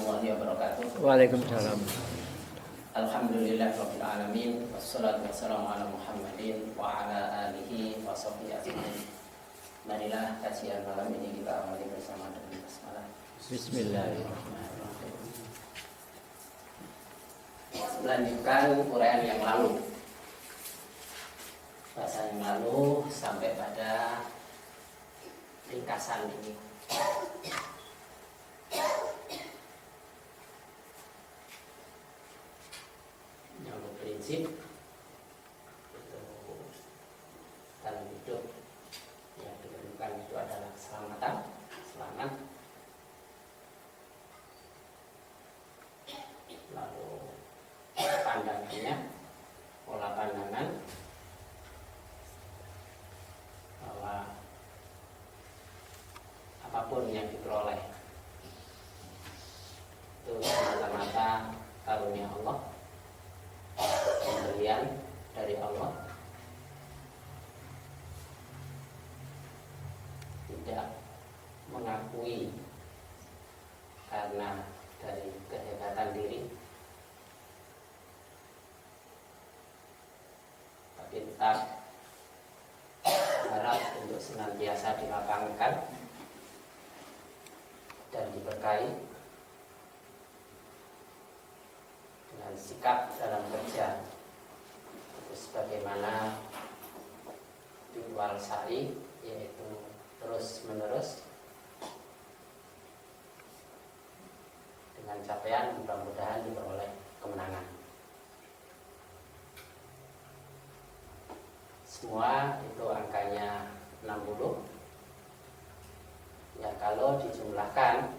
warahmatullahi wabarakatuh. Waalaikumsalam. Alhamdulillahirabbil alamin wassalatu wassalamu ala Muhammadin wa ala alihi wa sahbihi ajmain. Marilah kajian malam ini kita awali bersama dengan basmalah. Bismillahirrahmanirrahim. Melanjutkan uraian yang lalu. Bahasa yang lalu sampai pada ringkasan ini. Yang berprinsip dalam hidup yang ditentukan itu adalah keselamatan, selamat. Lalu pandangannya, pola pandangan bahwa apapun yang diperoleh itu semata-mata karunia Allah, pemberian dari Allah, tidak mengakui karena dari kehebatan diri, tapi tetap harap untuk senantiasa dilapangkan dan diberkahi dengan sikap dalam kerja, sebagaimana ritual syar'i, yaitu terus menerus dengan capaian mudah-mudahan diperoleh kemenangan. Semua itu angkanya 60. Ya, kalau dijumlahkan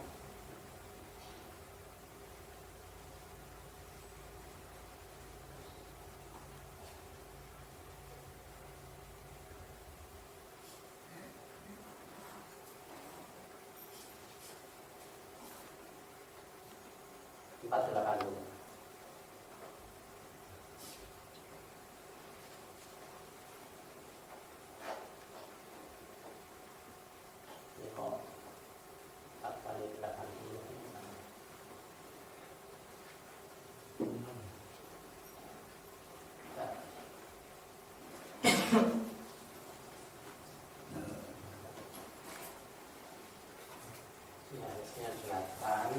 harusnya 8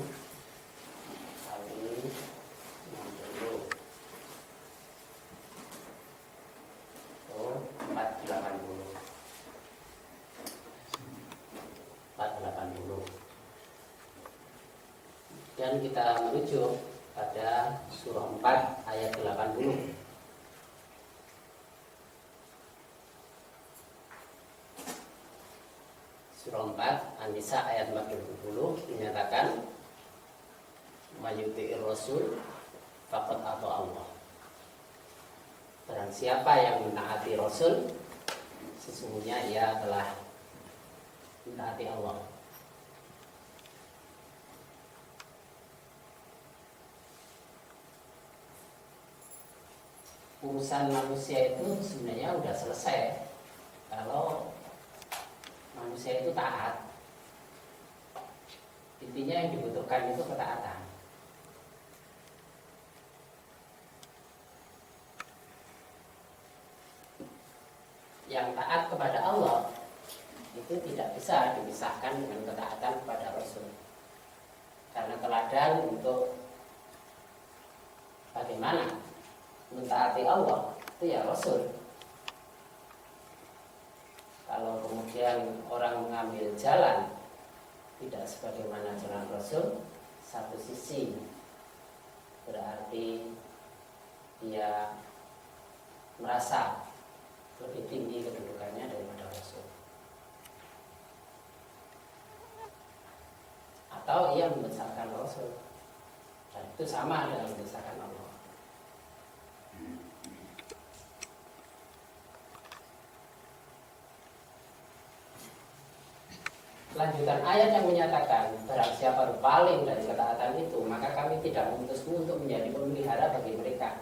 kali 60. Oh, 480. 480. Dan kita merujuk pada surah 4 ayat 80. Surah 4 An-Nisa ayat 40 dinyatakan mayyuti'ir rasul faqad ata Allah. Barang siapa yang menaati Rasul, sesungguhnya ia telah menaati Allah. Urusan manusia itu sebenarnya sudah selesai kalau manusia itu taat. Intinya yang dibutuhkan itu ketaatan. Yang taat kepada Allah itu tidak bisa dipisahkan dengan ketaatan kepada Rasul. Karena teladan untuk bagaimana mentaati Allah itu ya Rasul. Kalau kemudian orang mengambil jalan tidak sebagaimana jalan Rasul, satu sisi berarti dia merasa lebih tinggi kedudukannya daripada Rasul, atau ia membesarkan Rasul, dan itu sama dengan membesarkan Allah. Lanjutan ayat yang menyatakan barang siapa berpaling dari ketaatan itu, maka kami tidak mengutusmu untuk menjadi pemelihara bagi mereka.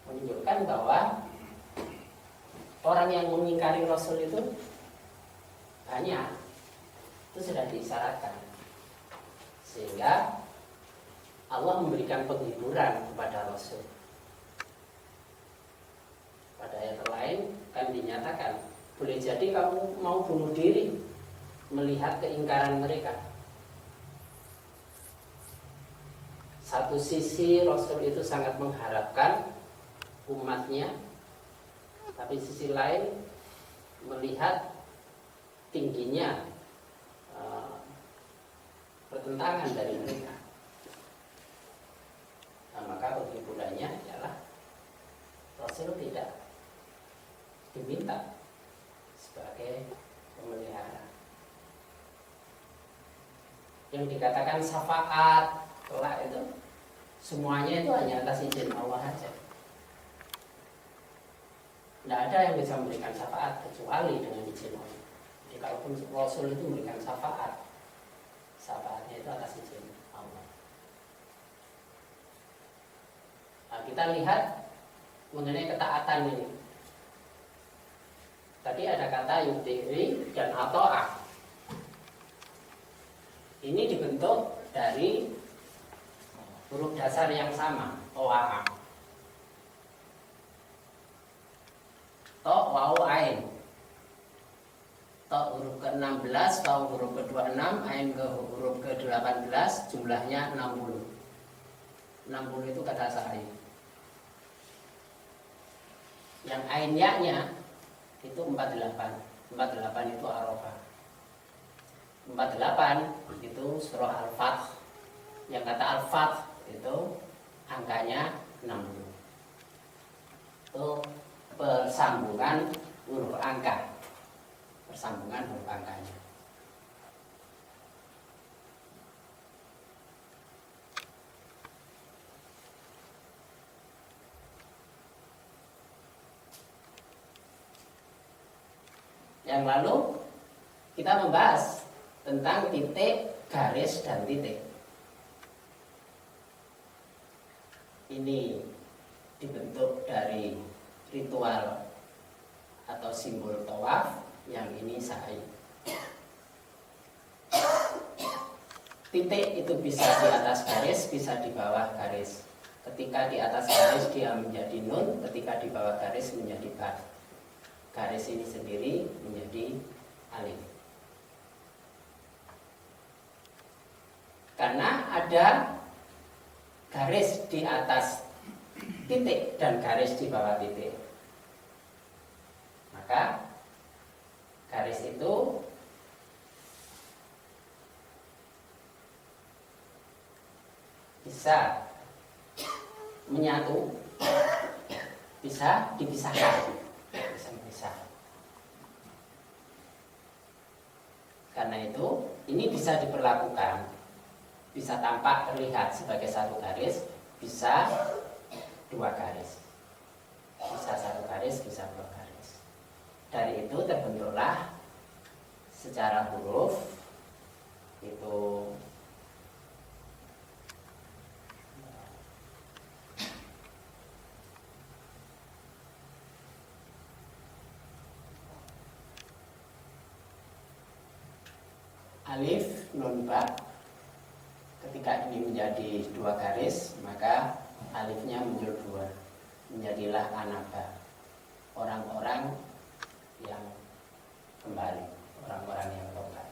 Menunjukkan bahwa orang yang mengingkari Rasul itu banyak. Itu sudah diisyaratkan. Sehingga Allah memberikan penghiburan kepada Rasul. Pada ayat lain kan dinyatakan, boleh jadi kamu mau bunuh diri melihat keingkaran mereka. Satu sisi Rasul itu sangat mengharapkan umatnya, tapi sisi lain melihat tingginya pertentangan dari mereka. Nah, maka penghiburannya ialah Rasul tidak diminta sebagai pemelihara. Yang dikatakan syafaat kelak itu semuanya itu hanya atas izin Allah saja. Tidak ada yang bisa memberikan syafaat kecuali dengan izin Allah. Jadi kalaupun Rasul itu memberikan syafaat, syafaatnya itu atas izin Allah. Nah, kita lihat mengenai ketaatan ini. Tadi ada kata yudiri dan ato'ah. Ini dibentuk dari huruf dasar yang sama, to'ah. To' wawu ain. To' huruf ke-16, wawu huruf ke-26, ain ke huruf ke-18, jumlahnya 60. 60 itu kata sa'i. Yang ain ya-nya itu 48. 48 itu Arafah. 48 itu surah Al-Fath. Yang kata Al-Fath itu angkanya 60. Itu persambungan huruf angka. Persambungan huruf angkanya. Yang lalu kita membahas tentang titik, garis, dan titik. Ini dibentuk dari ritual atau simbol tawaf, yang ini sa'i. Titik itu bisa di atas garis, bisa di bawah garis. Ketika di atas garis dia menjadi nun, ketika di bawah garis menjadi ba. Garis ini sendiri menjadi alif. Karena ada garis di atas titik dan garis di bawah titik, maka garis itu bisa menyatu, bisa dipisahkan. Karena itu ini bisa diperlakukan, bisa tampak terlihat sebagai satu garis, bisa dua garis, bisa satu garis, bisa dua garis. Dari itu terbentuklah secara huruf itu alif, nun, ba. Ketika ini menjadi dua garis, maka alifnya muncul dua, menjadilah anaba, orang-orang yang kembali, orang-orang yang tobat.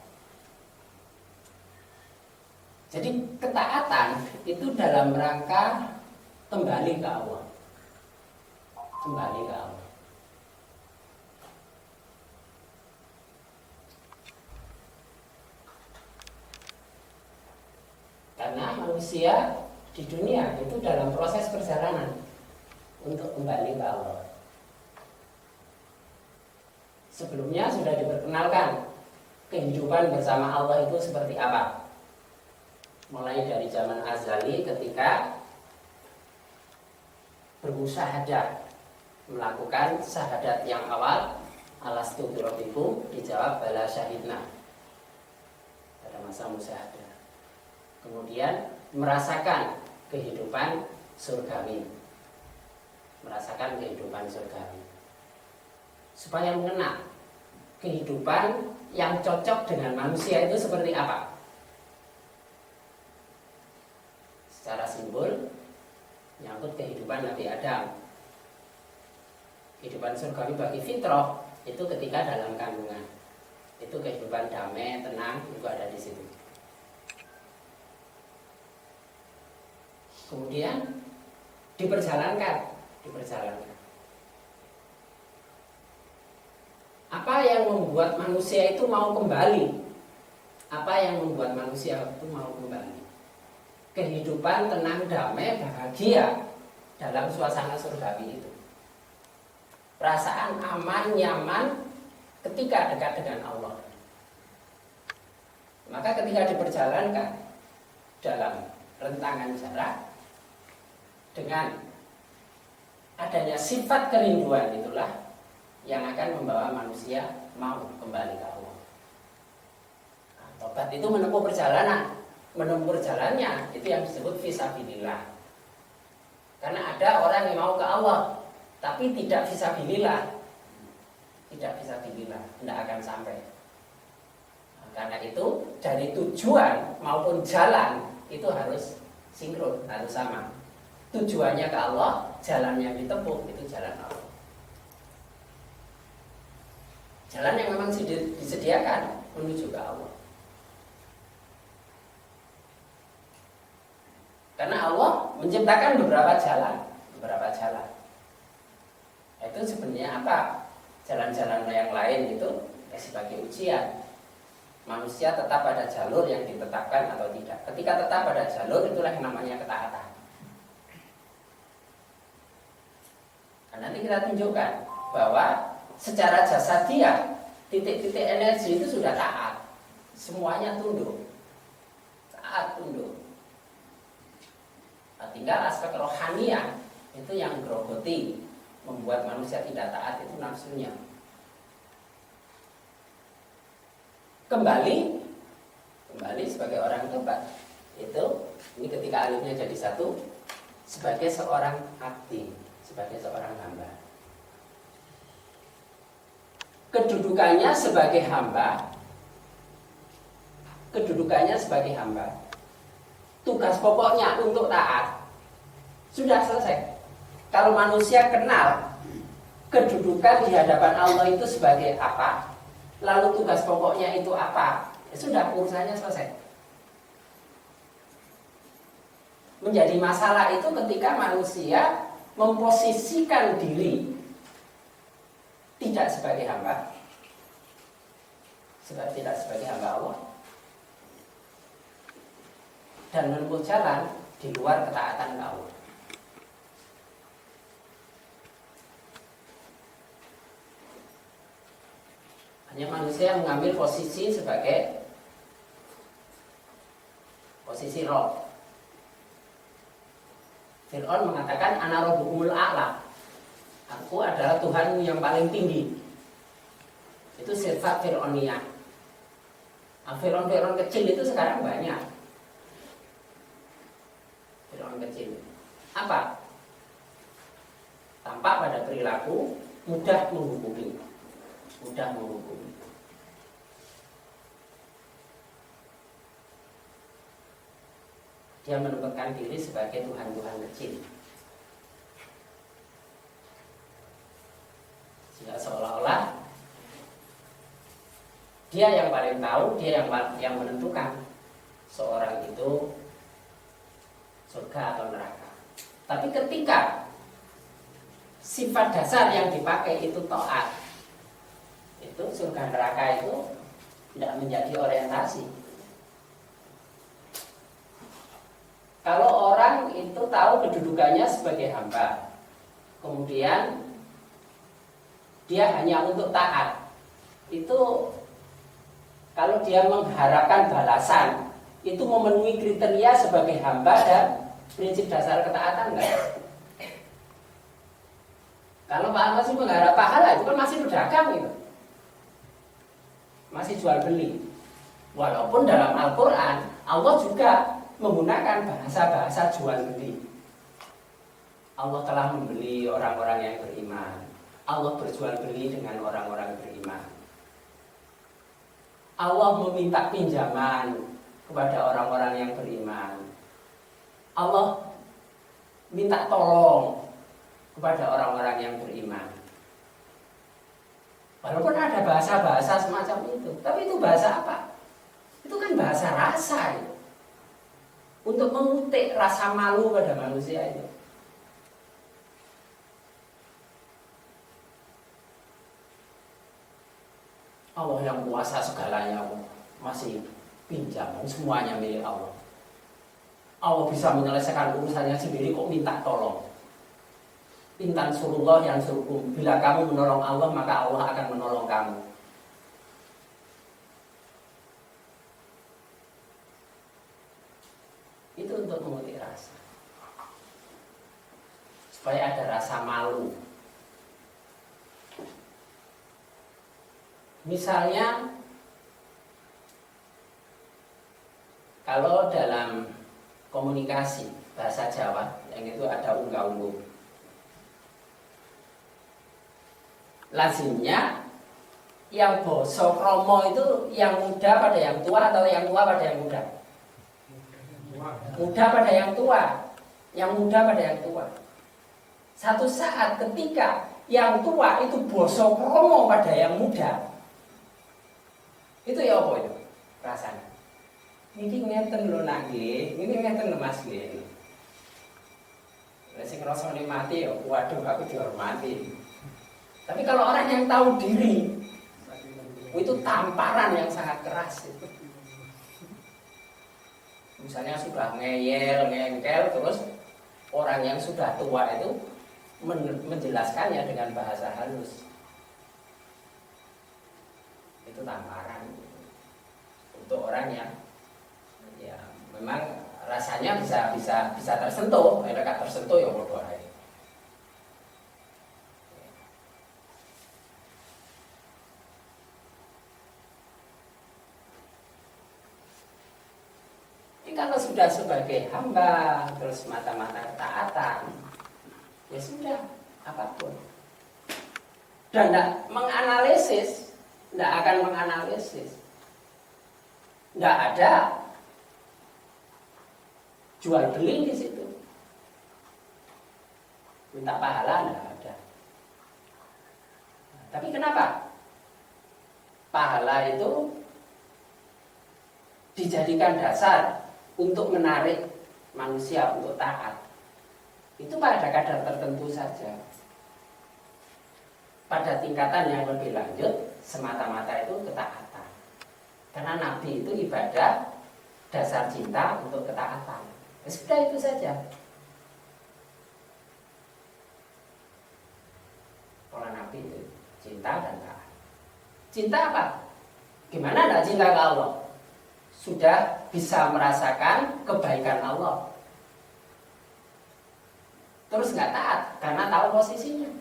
Jadi ketaatan itu dalam rangka kembali ke Allah, kembali ke Allah. Karena manusia di dunia itu dalam proses perjalanan untuk kembali ke Allah. Sebelumnya sudah diperkenalkan kehidupan bersama Allah itu seperti apa. Mulai dari zaman azali ketika bermusyahadah melakukan syahadat yang awal, alastu birabbikum, dijawab bala syahidna pada masa musyahadah. Kemudian merasakan kehidupan surgawi, merasakan kehidupan surgawi, supaya mengenal kehidupan yang cocok dengan manusia itu seperti apa. simbol menyangkut kehidupan Nabi Adam. Kehidupan surgawi bagi fitrah itu ketika dalam kandungan. Itu kehidupan damai, tenang, itu ada di situ. Kemudian diperjalankan. Apa yang membuat manusia itu mau kembali? Kehidupan tenang, damai, bahagia dalam suasana surgawi itu. Perasaan aman, nyaman ketika dekat dengan Allah. Maka ketika diperjalankan dalam rentangan jarak dengan adanya sifat kerinduan, itulah yang akan membawa manusia mau kembali ke Allah. Nah, tobat itu menempuh perjalanannya itu yang disebut fisabilillah. Karena ada orang yang mau ke Allah tapi tidak fisabilillah, tidak akan sampai. Nah, karena itu dari tujuan maupun jalan itu harus sinkron, harus sama. Tujuannya ke Allah, jalan yang ditempuh itu jalan Allah. Jalan yang memang disediakan menuju ke Allah. Karena Allah menciptakan beberapa jalan. Itu sebenarnya apa? Jalan-jalan yang lain itu sebagai ujian. Manusia tetap pada jalur yang ditetapkan atau tidak. Ketika tetap pada jalur, itulah yang namanya ketaatan. Nah, nanti kita tunjukkan bahwa secara jasadiah titik-titik energi itu sudah taat. Semuanya tunduk. Taat, tunduk. Nah, tinggal aspek rohaniah itu yang grogoti, membuat manusia tidak taat, itu nafsunya. Kembali sebagai orang tobat itu, ini ketika alifnya jadi satu, sebagai seorang abdi, sebagai seorang hamba. Kedudukannya sebagai hamba, tugas pokoknya untuk taat sudah selesai. Kalau manusia kenal kedudukan di hadapan Allah itu sebagai apa, lalu tugas pokoknya itu apa, ya sudah, urusannya selesai. Menjadi masalah itu ketika manusia memposisikan diri tidak sebagai hamba, tidak sebagai hamba Allah, dan menempuh jalan di luar ketaatan ke Allah. Hanya manusia mengambil posisi sebagai posisi roh. Fir'aun mengatakan ana rabbukumul a'la. Aku adalah Tuhanmu yang paling tinggi. Itu sifat Fir'auniyah. Nah, Fir'aun kecil itu sekarang banyak. Fir'aun kecil. Apa? Tampak pada perilaku, mudah menghukumi. Dia menempatkan diri sebagai Tuhan-Tuhan kecil. Sehingga seolah-olah dia yang paling tahu, dia yang menentukan seorang itu surga atau neraka. Tapi ketika sifat dasar yang dipakai itu taat, itu surga neraka itu tidak menjadi orientasi. Kalau orang itu tahu kedudukannya sebagai hamba, kemudian dia hanya untuk taat, itu kalau dia mengharapkan balasan, itu memenuhi kriteria sebagai hamba dan prinsip dasar ketaatan enggak? Kalau masih mengharap pahala, itu kan masih pedagang gitu. Masih jual beli. Walaupun dalam Al-Quran Allah juga menggunakan bahasa-bahasa jual beli. Allah telah membeli orang-orang yang beriman. Allah berjual beli dengan orang-orang beriman. Allah meminta pinjaman kepada orang-orang yang beriman. Allah minta tolong kepada orang-orang yang beriman. Walaupun ada bahasa-bahasa semacam itu, tapi itu bahasa apa? Itu kan bahasa rasa itu. Untuk mengutik rasa malu pada manusia itu. Allah yang kuasa segalanya masih pinjam, semuanya milik Allah. Allah bisa menyelesaikan urusannya sendiri, kok minta tolong. Intan surullah yang suruhkum. Bila kamu menolong Allah, maka Allah akan menolong kamu. Itu untuk mengutik rasa, supaya ada rasa malu. Misalnya, kalau dalam komunikasi bahasa Jawa, yang itu ada unggah-ungguh. Lazimnya yang basa krama itu yang muda pada yang tua atau yang tua pada yang muda? Muda pada yang tua, yang muda pada yang tua. Satu saat ketika yang tua itu basa krama pada yang muda, itu ya apa itu rasanya? Ini ngeten lho nak nggih, ini ngeten lho Mas nggih. Lah sing ngrasa nikmati ya waduh aku dihormati. Tapi kalau orang yang tahu diri, itu tamparan yang sangat keras itu. Misalnya sudah ngeyel, ngengkel, terus orang yang sudah tua itu menjelaskannya dengan bahasa halus. Itu tamparan untuk orang yang ya memang rasanya bisa tersentuh. Mereka tersentuh ya bodoh aja. Kalau sudah sebagai hamba, terus mata-mata taatan, ya sudah, apapun. Dan tidak menganalisis, tidak akan menganalisis. Tidak ada jual beli di situ. Minta pahala tidak ada. Tapi kenapa? Pahala itu dijadikan dasar untuk menarik manusia untuk taat. Itu pada kadar tertentu saja. Pada tingkatan yang lebih lanjut, semata-mata itu ketaatan. Karena Nabi itu ibadah dasar cinta untuk ketaatan. Ya sudah itu saja. Kalau Nabi itu cinta dan taat. Cinta apa? Gimana tidak cinta ke Allah? Sudah bisa merasakan kebaikan Allah, terus nggak taat karena tahu posisinya.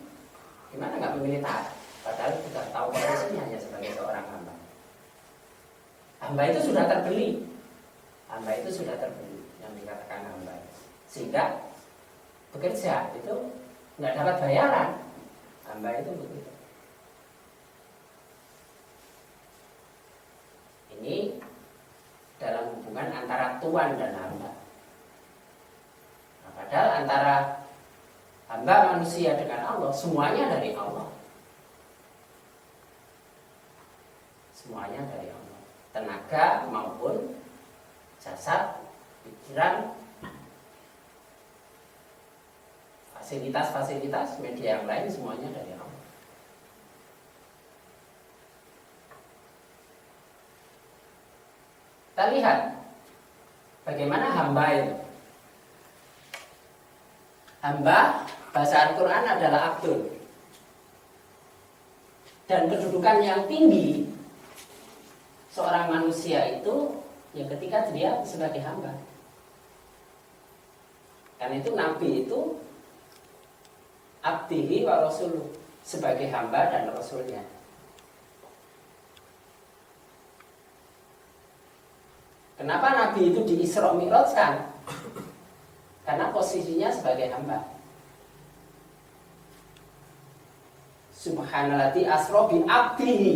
Gimana nggak memilih taat? Padahal sudah tahu posisinya hanya sebagai seorang hamba. Hamba itu sudah terbeli. Hamba itu sudah terbeli, yang dikatakan hamba. Sehingga bekerja itu nggak dapat bayaran. Hamba itu begitu. Ini dalam hubungan antara tuan dan hamba. Nah, padahal antara hamba manusia dengan Allah, semuanya dari Allah. Semuanya dari Allah. Tenaga maupun jasad, pikiran, fasilitas-fasilitas, media yang lain, semuanya dari Allah. Kita lihat bagaimana hamba itu. Hamba, bahasa Al-Quran adalah abdul. Dan kedudukan yang tinggi seorang manusia itu ya ketika dia sebagai hamba. Karena itu Nabi itu abdihi wa rasuluh, sebagai hamba dan rasulnya. Kenapa Nabi itu di Isra Mi'rajkan? Karena posisinya sebagai hamba. Subhanalladzi asra bi abdihi.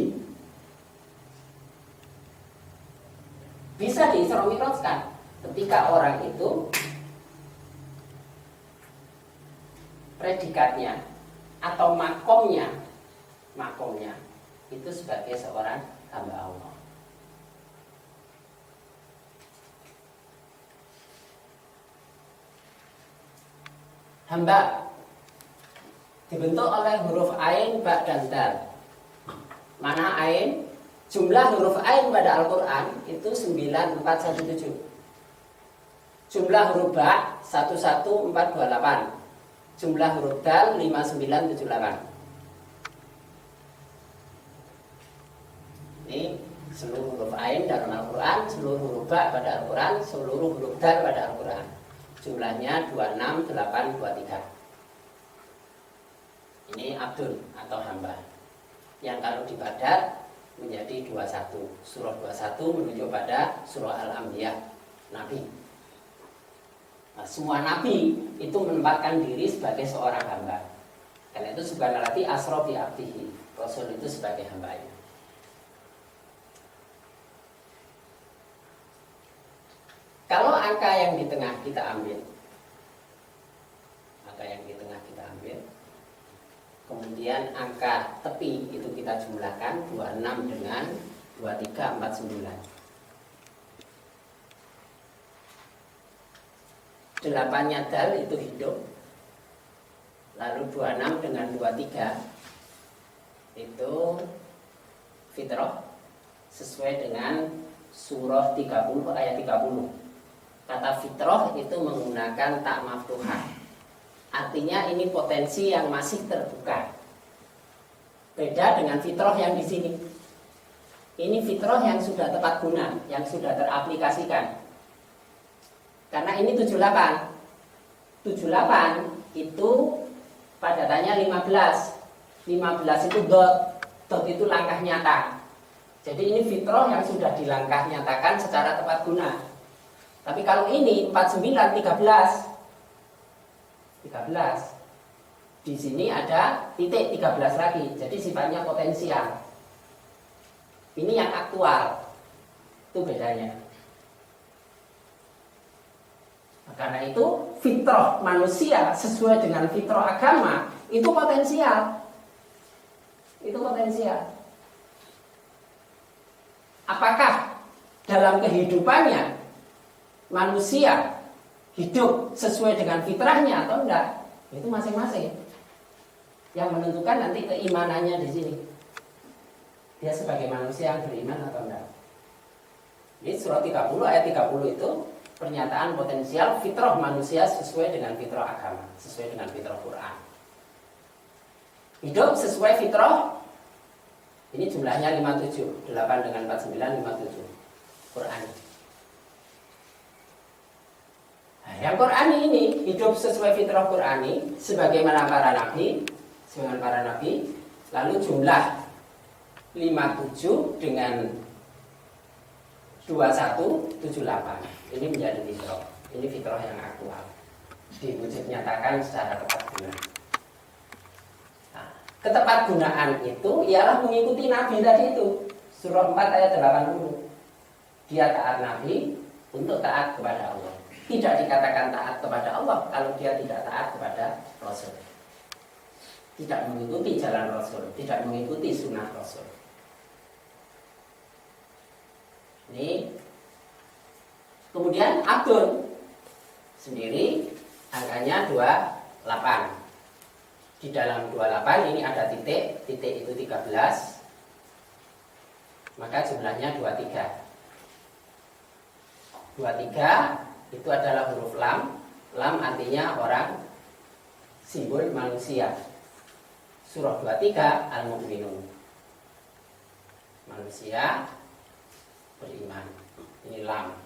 Bisa di Isra Mi'rajkan ketika orang itu predikatnya atau makomnya itu sebagai seorang hamba Allah. Hamba dibentuk oleh huruf ain, ba, dan dal. Mana ain? Jumlah huruf ain pada Al-Quran itu 9417. Jumlah huruf ba 11428. Jumlah huruf dal 5978. Ini seluruh huruf ain dalam Al-Quran, seluruh huruf ba pada Al-Quran, seluruh huruf dal pada Al-Quran. Jumlahnya 26823. Ini Abdul atau hamba. Yang kalau dipadat menjadi 21. Surah 21 menunjuk pada surah Al-Anbiya, Nabi. Nah, semua nabi itu menempatkan diri sebagai seorang hamba. Karena itu subhanalladzi asra bi abdihi. Rasul itu sebagai hambanya. Kalau angka yang di tengah kita ambil, kemudian angka tepi itu kita jumlahkan 26 dengan 2349. 8-nya dal itu hidup. Lalu 26 dengan 23 itu fitrah sesuai dengan surah 30 ayat 30. Kata fitrah itu menggunakan tak maftuhah. Artinya ini potensi yang masih terbuka. Beda dengan fitrah yang di sini. Ini fitrah yang sudah tepat guna, yang sudah teraplikasikan. Karena ini 78. 78 itu padatannya 15. 15 itu dot. Dot itu langkah nyata. Jadi ini fitrah yang sudah dilangkah nyatakan secara tepat guna. Tapi kalau ini 49 13. Di sini ada titik 13 lagi. Jadi sifatnya potensial. Ini yang aktual. Itu bedanya. Nah, karena itu fitrah manusia sesuai dengan fitrah agama itu potensial. Itu potensial. Apakah dalam kehidupannya manusia hidup sesuai dengan fitrahnya atau enggak? Itu masing-masing. Yang menentukan nanti keimanannya di sini. Dia sebagai manusia yang beriman atau enggak. Ini surah 30 ayat 30 itu pernyataan potensial fitrah manusia sesuai dengan fitrah agama, sesuai dengan fitrah Quran. Hidup sesuai fitrah. Ini jumlahnya 57, 8 dengan 49 57. Quran. Nah, yang Quran ini hidup sesuai fitrah Qurani sebagaimana para nabi, lalu jumlah 57 dengan 2178. Ini menjadi fitrah. Ini fitrah yang aktual. Diwujud nyatakan secara tepat guna. Nah, ketepat gunaan itu ialah mengikuti nabi tadi itu. Surah 4 ayat 80. Dia taat nabi untuk taat kepada Allah. Tidak dikatakan taat kepada Allah kalau dia tidak taat kepada Rasul. Tidak mengikuti jalan Rasul, tidak mengikuti sunnah Rasul. Ini. Kemudian Abdul sendiri angkanya 28. Di dalam 28 ini ada titik, titik itu 13. Maka jumlahnya 23. 23 itu adalah huruf lam. Lam artinya orang, simbol manusia. Surah 23 Al-Mu'minun. Manusia beriman. Ini lam.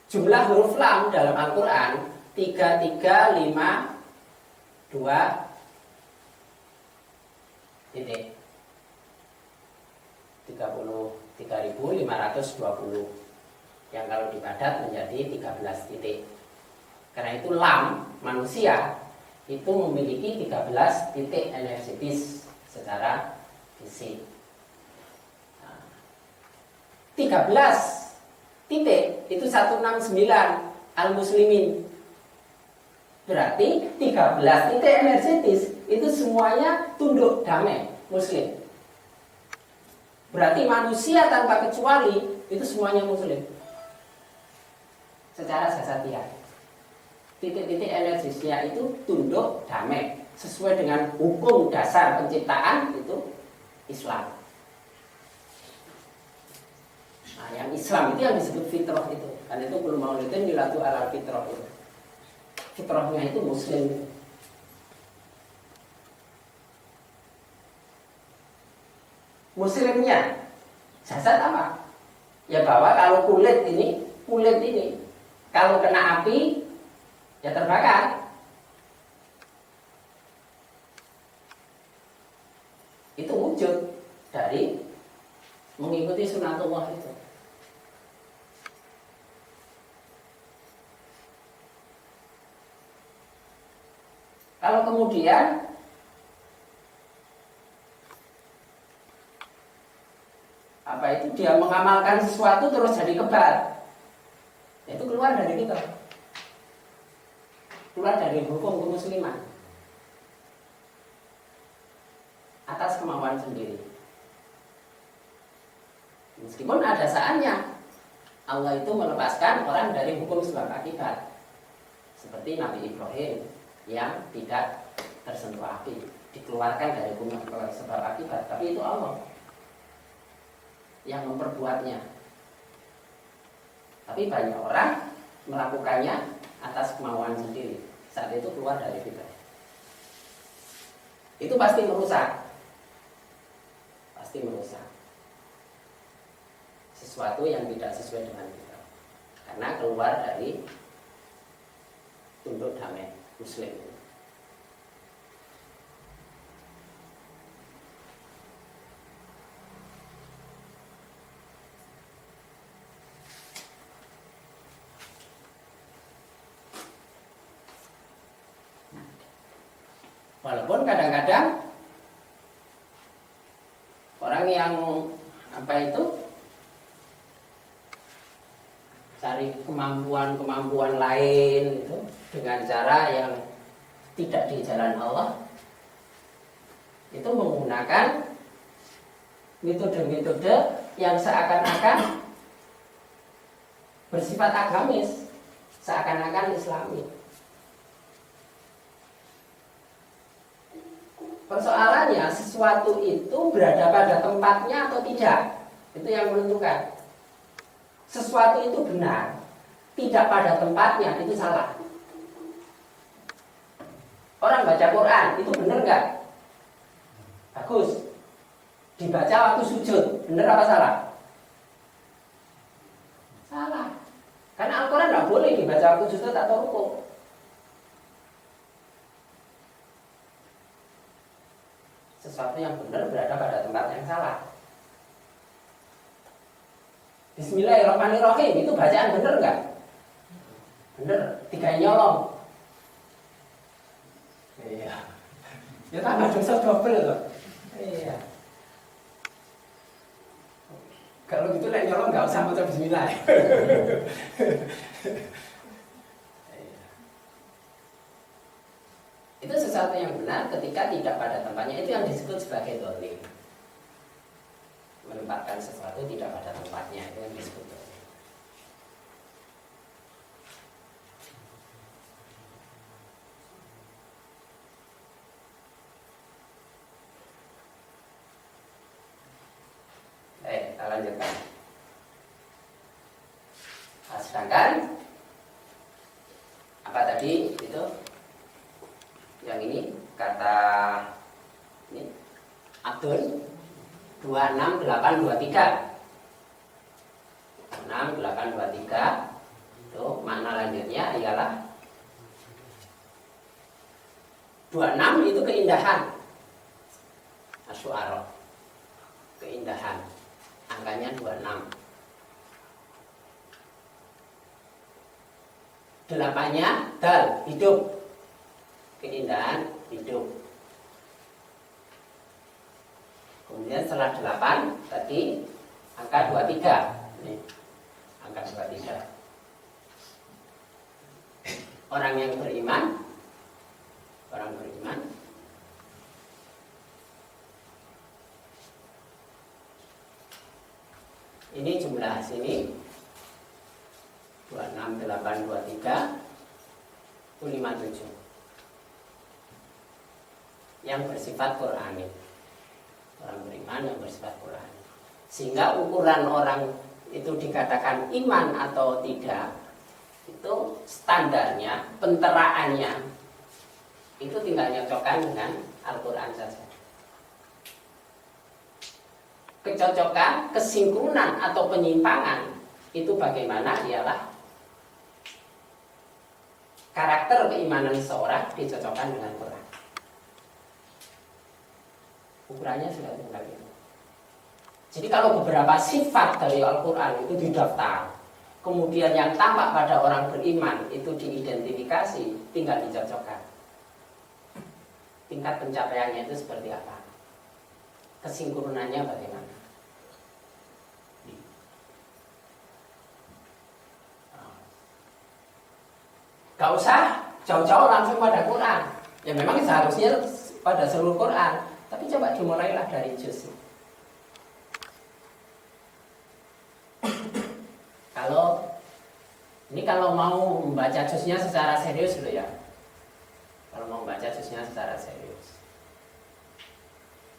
Jumlah huruf lam dalam Al-Quran 3352 titik 33.520 yang kalau dipadat menjadi 13 titik. Karena itu lam manusia itu memiliki 13 titik energetis secara fisik. 13 titik itu 169 al-muslimin. Berarti 13 titik energetis itu semuanya tunduk damai muslim. Berarti manusia tanpa kecuali itu semuanya muslim secara jasatiah. Titik-titik energisnya itu tunduk damai sesuai dengan hukum dasar penciptaan itu Islam. Nah, yang Islam itu yang disebut fitrah itu. Karena itu belum maulidin miladu ala fitrah itu. Fitrahnya itu muslim. Muslimnya jasad apa? Ya bahwa kalau kulit ini kalau kena api ya terbakar. Itu wujud dari mengikuti sunatullah itu. Kalau kemudian dia mengamalkan sesuatu terus jadi kebal, itu keluar dari kita, keluar dari hukum kemusliman atas kemauan sendiri. Meskipun ada saatnya Allah itu melepaskan orang dari hukum sebab akibat, seperti Nabi Ibrahim yang tidak tersentuh api, dikeluarkan dari hukum sebab akibat, tapi itu Allah yang memperbuatnya. Tapi banyak orang melakukannya atas kemauan sendiri, saat itu keluar dari kita. Itu pasti merusak, sesuatu yang tidak sesuai dengan kita, karena keluar dari tunduk damai muslim. Walaupun kadang-kadang orang yang cari kemampuan lain itu dengan cara yang tidak di jalan Allah, itu menggunakan metode-metode yang seakan-akan bersifat agamis, seakan-akan Islami. Persoalannya sesuatu itu berada pada tempatnya atau tidak, itu yang menentukan. Sesuatu itu benar, tidak pada tempatnya itu salah. Orang baca Quran itu benar nggak? Bagus. Dibaca waktu sujud, benar apa salah? Salah. Karena Al-Quran nggak boleh dibaca waktu sujud atau rukuk. Sesuatu yang benar berada pada tempat yang salah. Bismillahirrahmanirrahim itu bacaan benar nggak? Benar, 3 nyolong. Iya. Ya tambah dosa double loh. Iya. Kalau gitu lek nyolong nggak usah baca bismillah. Itu sesuatu yang benar ketika tidak pada tempatnya, itu yang disebut sebagai dolim. Menempatkan sesuatu tidak pada tempatnya, itu yang disebut dolim. Kita lanjutkan. Nah, sedangkan apa tadi itu? Yang ini kata ini Abdul 26823 itu makna lanjutnya ialah 26 itu keindahan, Asy-Syu'ara, keindahan, angkanya 26. 8-nya dal, hidup, keindahan hidup. Kemudian setelah 8 tadi angka 23. Ini angka 23. Orang yang beriman Ini jumlah sini 26823 57 yang bersifat Qur'ani, orang beriman yang bersifat Qur'ani. Sehingga ukuran orang itu dikatakan iman atau tidak, itu standarnya, penteraannya itu tinggal nyocokkan dengan Al-Quran saja. Kecocokan, kesinkronan atau penyimpangan itu bagaimana? Ialah karakter keimanan seseorang dicocokkan dengan Quran. Ukurannya sudah tinggal itu. Jadi kalau beberapa sifat dari Al-Quran itu didaftar, kemudian yang tampak pada orang beriman itu diidentifikasi, tinggal dicocokkan. Tingkat pencapaiannya itu seperti apa? Kesinkronannya bagaimana? Gak usah jauh-jauh langsung pada Quran. Ya memang seharusnya pada seluruh Quran, tapi coba dimulailah dari juz. Kalau mau membaca juznya secara serius dulu ya. Kalau mau membaca juznya secara serius.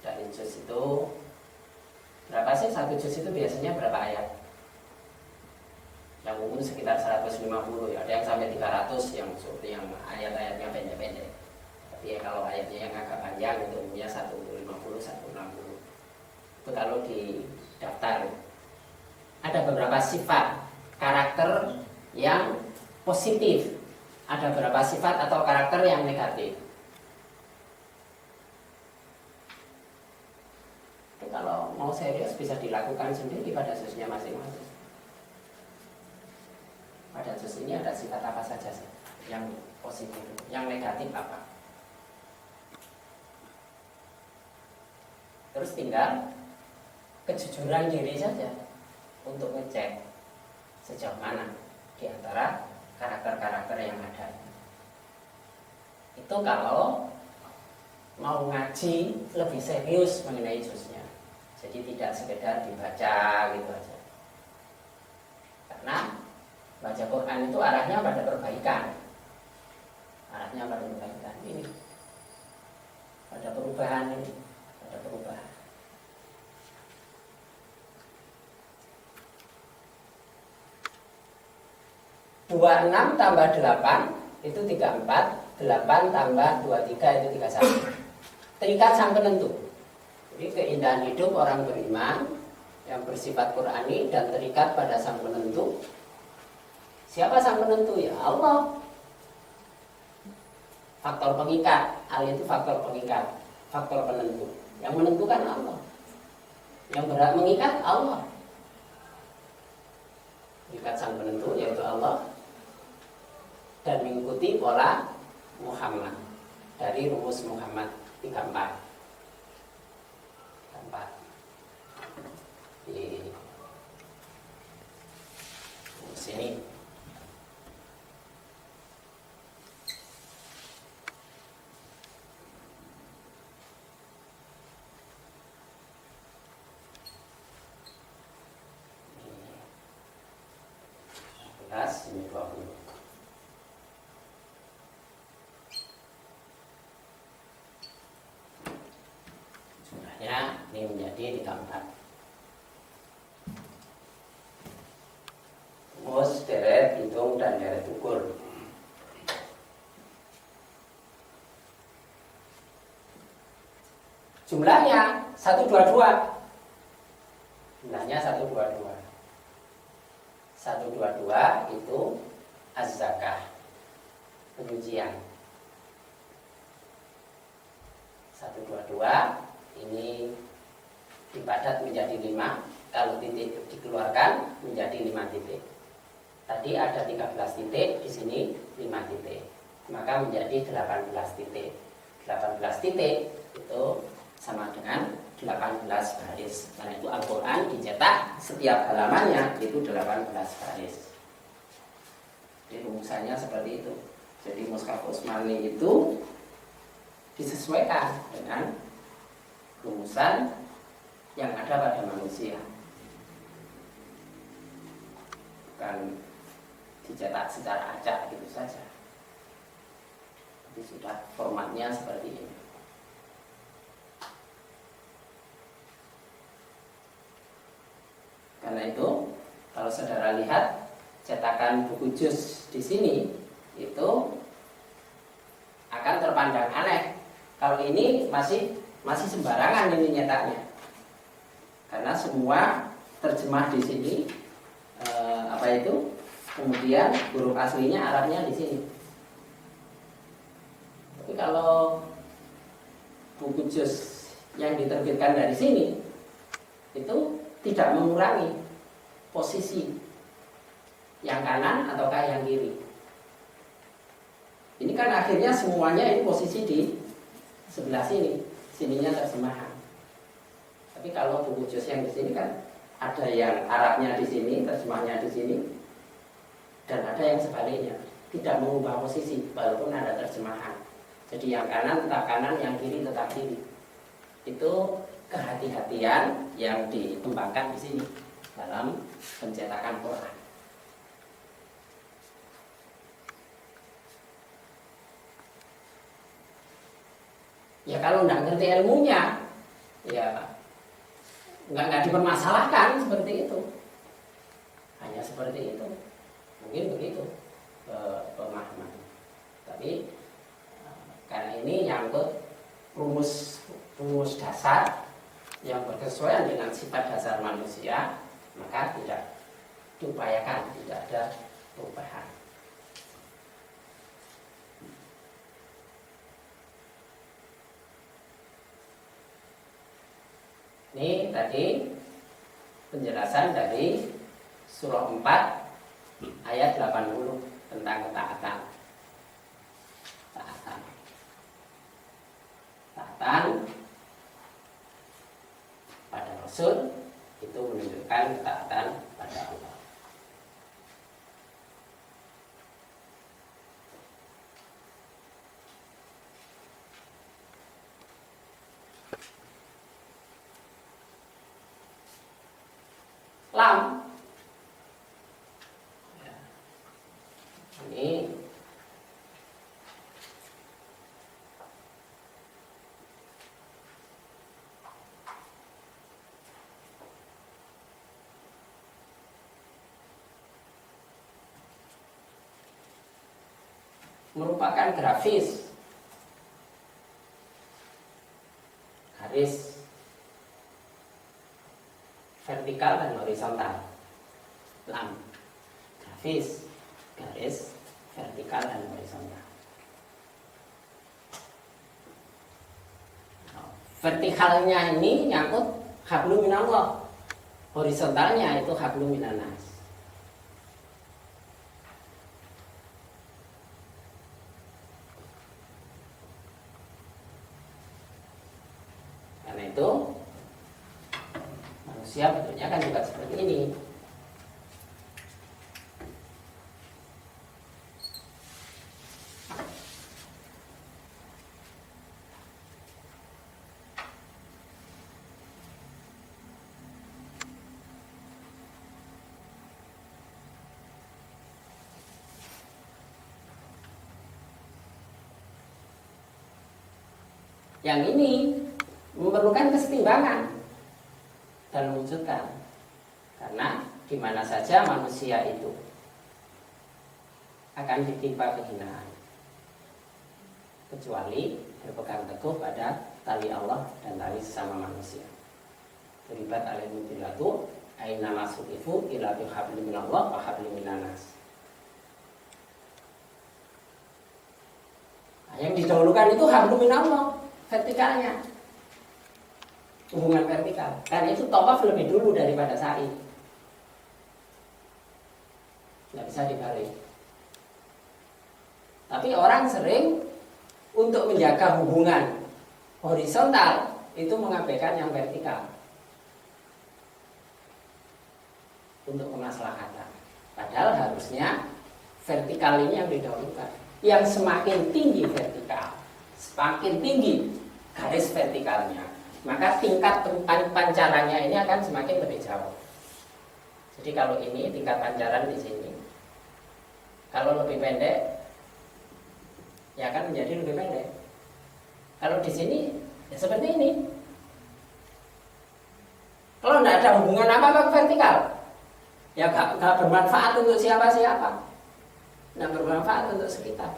Dari juz itu berapa sih? Satu juz itu biasanya berapa ayat? Yang umum sekitar 150 ya. Ada yang sampai 300 yang ayat-ayatnya pendek-pendek. Tapi ya kalau ayatnya yang agak panjang itu umumnya 150, 160. Itu kalau di daftar. Ada beberapa sifat karakter yang positif, ada beberapa sifat atau karakter yang negatif. Itu kalau mau serius bisa dilakukan sendiri pada juznya masing-masing. Pada juz ini ada sifat apa saja sih? Yang positif, yang negatif apa? Terus tinggal kejujuran diri saja untuk ngecek sejauh mana di antara karakter-karakter yang ada. Itu kalau mau ngaji lebih serius mengenai juznya. Jadi tidak sekedar dibaca gitu aja. Karena baca Quran itu arahnya pada perbaikan. Arahnya pada perbaikan ini. Pada perubahan ini, pada perubahan. 26 tambah 8 itu 34, 8 tambah 23 itu 31. Terikat sang penentu. Jadi keindahan hidup orang beriman yang bersifat Qur'ani dan terikat pada sang penentu. Siapa sang penentu? Ya Allah. Faktor pengikat, al itu faktor pengikat, faktor penentu. Yang menentukan Allah. Yang berhak mengikat Allah. Mengikat sang penentu yaitu Allah. Dan mengikuti pola Muhammad dari rumus Muhammad 34. Di sini ini 20. Ini menjadi 34. Rumus deret hitung dan deret ukur. Jumlahnya 122. Jumlahnya 122. 122 itu az-zakah, penyucian. 122 ini dipadat menjadi 5. Kalau titik dikeluarkan menjadi 5 titik. Tadi ada 13 titik, di sini 5 titik. Maka menjadi 18 titik. 18 titik itu sama dengan 18 baris. Karena itu Al-Quran dicetak setiap halamannya itu 18 baris. Jadi rumusannya seperti itu. Jadi Mushaf Utsmani itu disesuaikan dengan rumusan yang ada pada manusia. bukan dicetak secara acak gitu saja, tapi sudah formatnya seperti ini. Karena itu kalau saudara lihat cetakan buku juz di sini itu akan terpandang aneh. Kalau ini masih sembarangan ini nyetaknya, karena semua terjemah di sini kemudian huruf aslinya Arabnya di sini. Tapi kalau buku juz yang diterbitkan dari sini itu tidak mengurangi posisi yang kanan ataukah yang kiri. Ini kan akhirnya semuanya ini posisi di sebelah sini, sininya terjemahan. Tapi kalau buku juz yang di sini kan ada yang Arabnya di sini, terjemahnya di sini, dan ada yang sebaliknya, tidak mengubah posisi walaupun ada terjemahan. Jadi yang kanan tetap kanan, yang kiri tetap kiri. Itu kehati-hatian yang dikembangkan di sini dalam pencetakan Quran. Ya kalau nggak ngerti ilmunya, ya nggak dipermasalahkan seperti itu. Hanya seperti itu, mungkin begitu pemahaman. Tapi karena ini nyangkut rumus dasar yang berkesesuaian dengan sifat dasar manusia, maka tidak diupayakan, tidak ada perubahan. Ini tadi penjelasan dari surah 4 ayat 80 tentang ketaatan. Taatan pada Rasul itu menunjukkan ketaatan pada Allah. Lam ya. Ini merupakan grafis garis vertikal dan horizontal. Lam, grafis garis vertikal dan horizontal. Vertikalnya ini nyangkut hablum minallah, horizontalnya itu hablum minannas. Karena itu manusia bentuknya kan juga seperti ini. Yang ini memerlukan kesetimbangan dan mewujudkan, karena di mana saja manusia itu akan ditimpa kehinaan kecuali berpegang teguh pada tali Allah dan tali sesama manusia. Duribat alaihim tilatu aina masukifu ila bihablim minallah wa hablim minannas. Yang didahulukan itu hablum minallah, vertikalnya, hubungan vertikal. Karena itu tawaf lebih dulu daripada sa'i. Nggak bisa dibalik. Tapi orang sering untuk menjaga hubungan horizontal itu mengabaikan yang vertikal untuk kemaslahatan. Padahal harusnya vertikal ini yang didahulukan. Yang semakin tinggi vertikal, semakin tinggi garis vertikalnya, maka tingkat pancarannya ini akan semakin lebih jauh. Jadi kalau ini tingkat pancaran di sini, kalau lebih pendek, ya akan menjadi lebih pendek. Kalau di sini, ya seperti ini. Kalau tidak ada hubungan apa-apa vertikal, ya nggak bermanfaat untuk siapa-siapa, nggak bermanfaat untuk sekitar.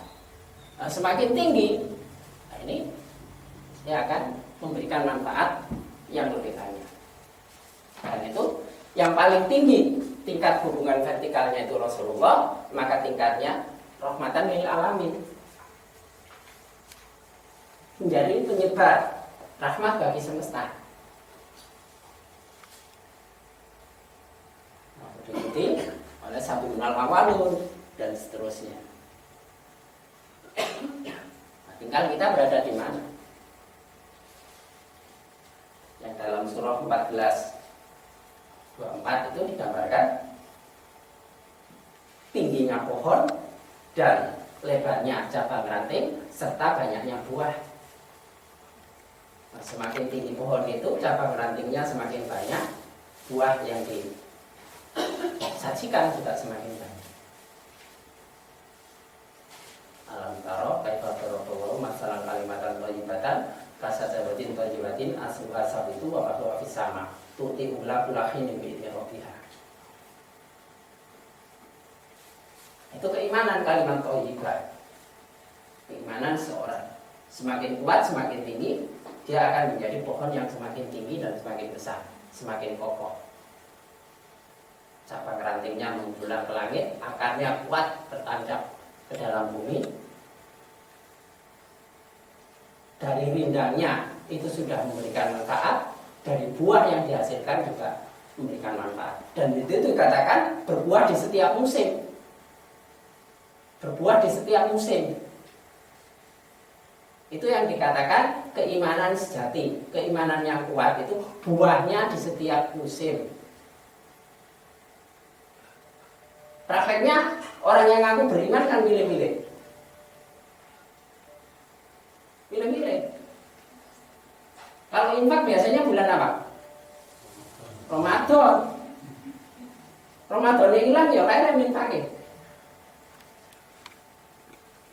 Nah, semakin tinggi, nah ini dia akan memberikan manfaat yang lebih banyak. Dan itu yang paling tinggi tingkat hubungan vertikalnya itu Rasulullah, maka tingkatnya rahmatan lil alamin, menjadi penyebar rahmat bagi semesta. Diikuti oleh sabiqunal awwalun dan seterusnya. Nah, tinggal kita berada di mana? Yang dalam surah 14:24 itu digambarkan tingginya pohon dan lebarnya cabang ranting serta banyaknya buah. Nah, semakin tinggi pohon itu cabang rantingnya semakin banyak, buah yang disajikan juga semakin banyak. Alam taro kaifa daraba masalan kalimatan thayyibatan kasajabatin thayyibatin asluha sabitu wa huwa fis sama tuti ula kulahin bi idrofiha. Itu keimanan kalimat thayyibah. Keimanan seorang semakin kuat, semakin tinggi, dia akan menjadi pohon yang semakin tinggi dan semakin besar, semakin kokoh. Cabang rantingnya menjulang ke langit, akarnya kuat tertancap ke dalam bumi. Dari rindangnya itu sudah memberikan manfaat, dari buah yang dihasilkan juga memberikan manfaat. Dan itu dikatakan berbuah di setiap musim. Berbuah di setiap musim. Itu yang dikatakan keimanan sejati. Keimanan yang kuat itu buahnya di setiap musim. Prakteknya orang yang ngaku beriman kan milih-milih. Milih-milih. Kalau infak biasanya bulan apa? Ramadan. Ramadan yang hilang ya kayaknya mintakin.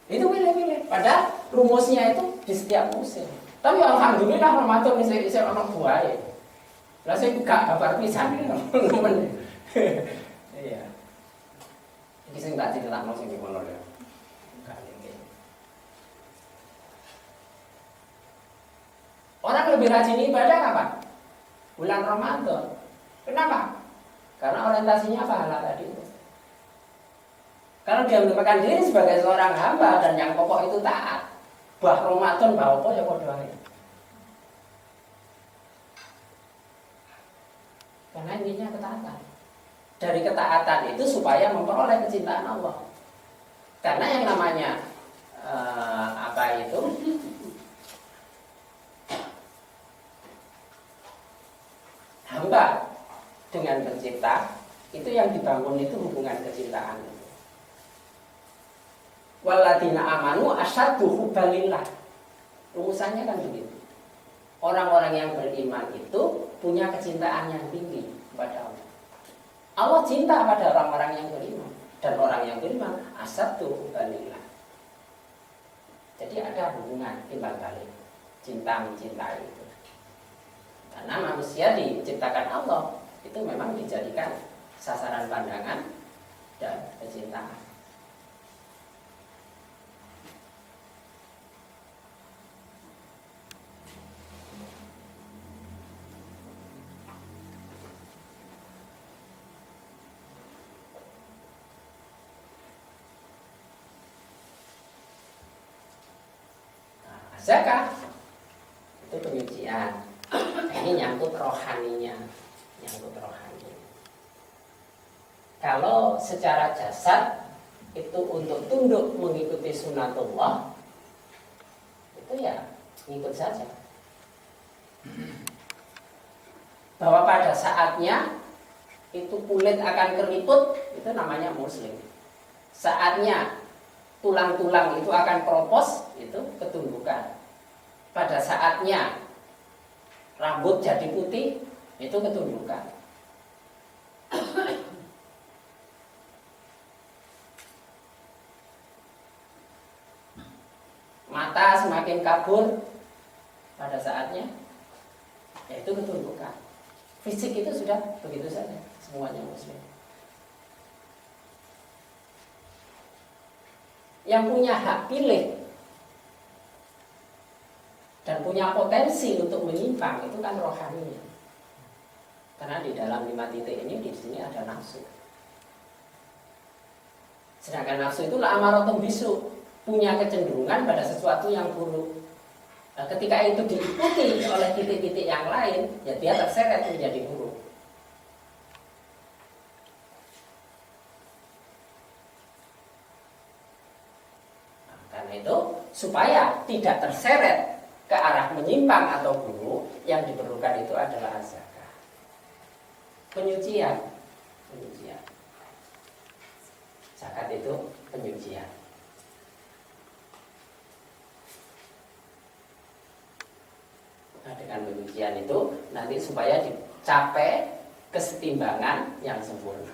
Itu milih-milih. Padahal rumusnya itu di setiap musim. Tapi alhamdulillah Ramadan ini saya orang buah ya. Lah saya buka kabar pisan ini teman-teman. Iya. Iki sing tak critakno sing dikono ya. Orang lebih rajin ibadah kapan? Bulan Ramadan. Kenapa? Karena orientasinya pahala tadi itu. Kalau dia menemukan diri sebagai seorang hamba dan yang pokok itu taat, bah Ramadan bah apa ya padha ae. Karena intinya ketaatan. Dari ketaatan itu supaya memperoleh kecintaan Allah. Karena yang namanya hamba dengan pencipta, itu yang dibangun itu hubungan kecintaan. Waladina amanu asyaddu hubbalillah. Rumusannya kan begitu. Orang-orang yang beriman itu punya kecintaan yang tinggi kepada Allah. Allah cinta pada orang-orang yang beriman, dan orang yang beriman asyaddu hubbalillah. Jadi ada hubungan timbal balik, cinta mencintai itu. Karena manusia diciptakan Allah itu memang dijadikan sasaran pandangan dan kecintaan. Zakat itu penyucian. Ini nyangkut rohaninya, nyangkut rohani. Kalau secara jasad itu untuk tunduk mengikuti sunatullah, itu ya ngikut saja. Bahwa pada saatnya itu kulit akan keriput, itu namanya muslim. Saatnya tulang-tulang itu akan keropos, itu ketundukan. Pada saatnya rambut jadi putih, itu ketundukan. mata semakin kabur pada saatnya, ya itu ketundukan. Fisik itu sudah begitu saja, semuanya muslim. Yang punya hak pilih dan punya potensi untuk menyimpang itu kan rohaninya. Karena di dalam 5 titik ini di sini ada nafsu. Sedangkan nafsu itu amaratum bisu, punya kecenderungan pada sesuatu yang buruk. Nah, ketika itu diikuti oleh titik-titik yang lain, ya dia terseret menjadi buruk. Nah, karena itu supaya tidak terseret ke arah menyimpang atau buruk, yang diperlukan itu adalah zakah. Penyucian. Zakat itu penyucian. Nah, dengan penyucian itu nanti supaya dicapai kesetimbangan yang sempurna.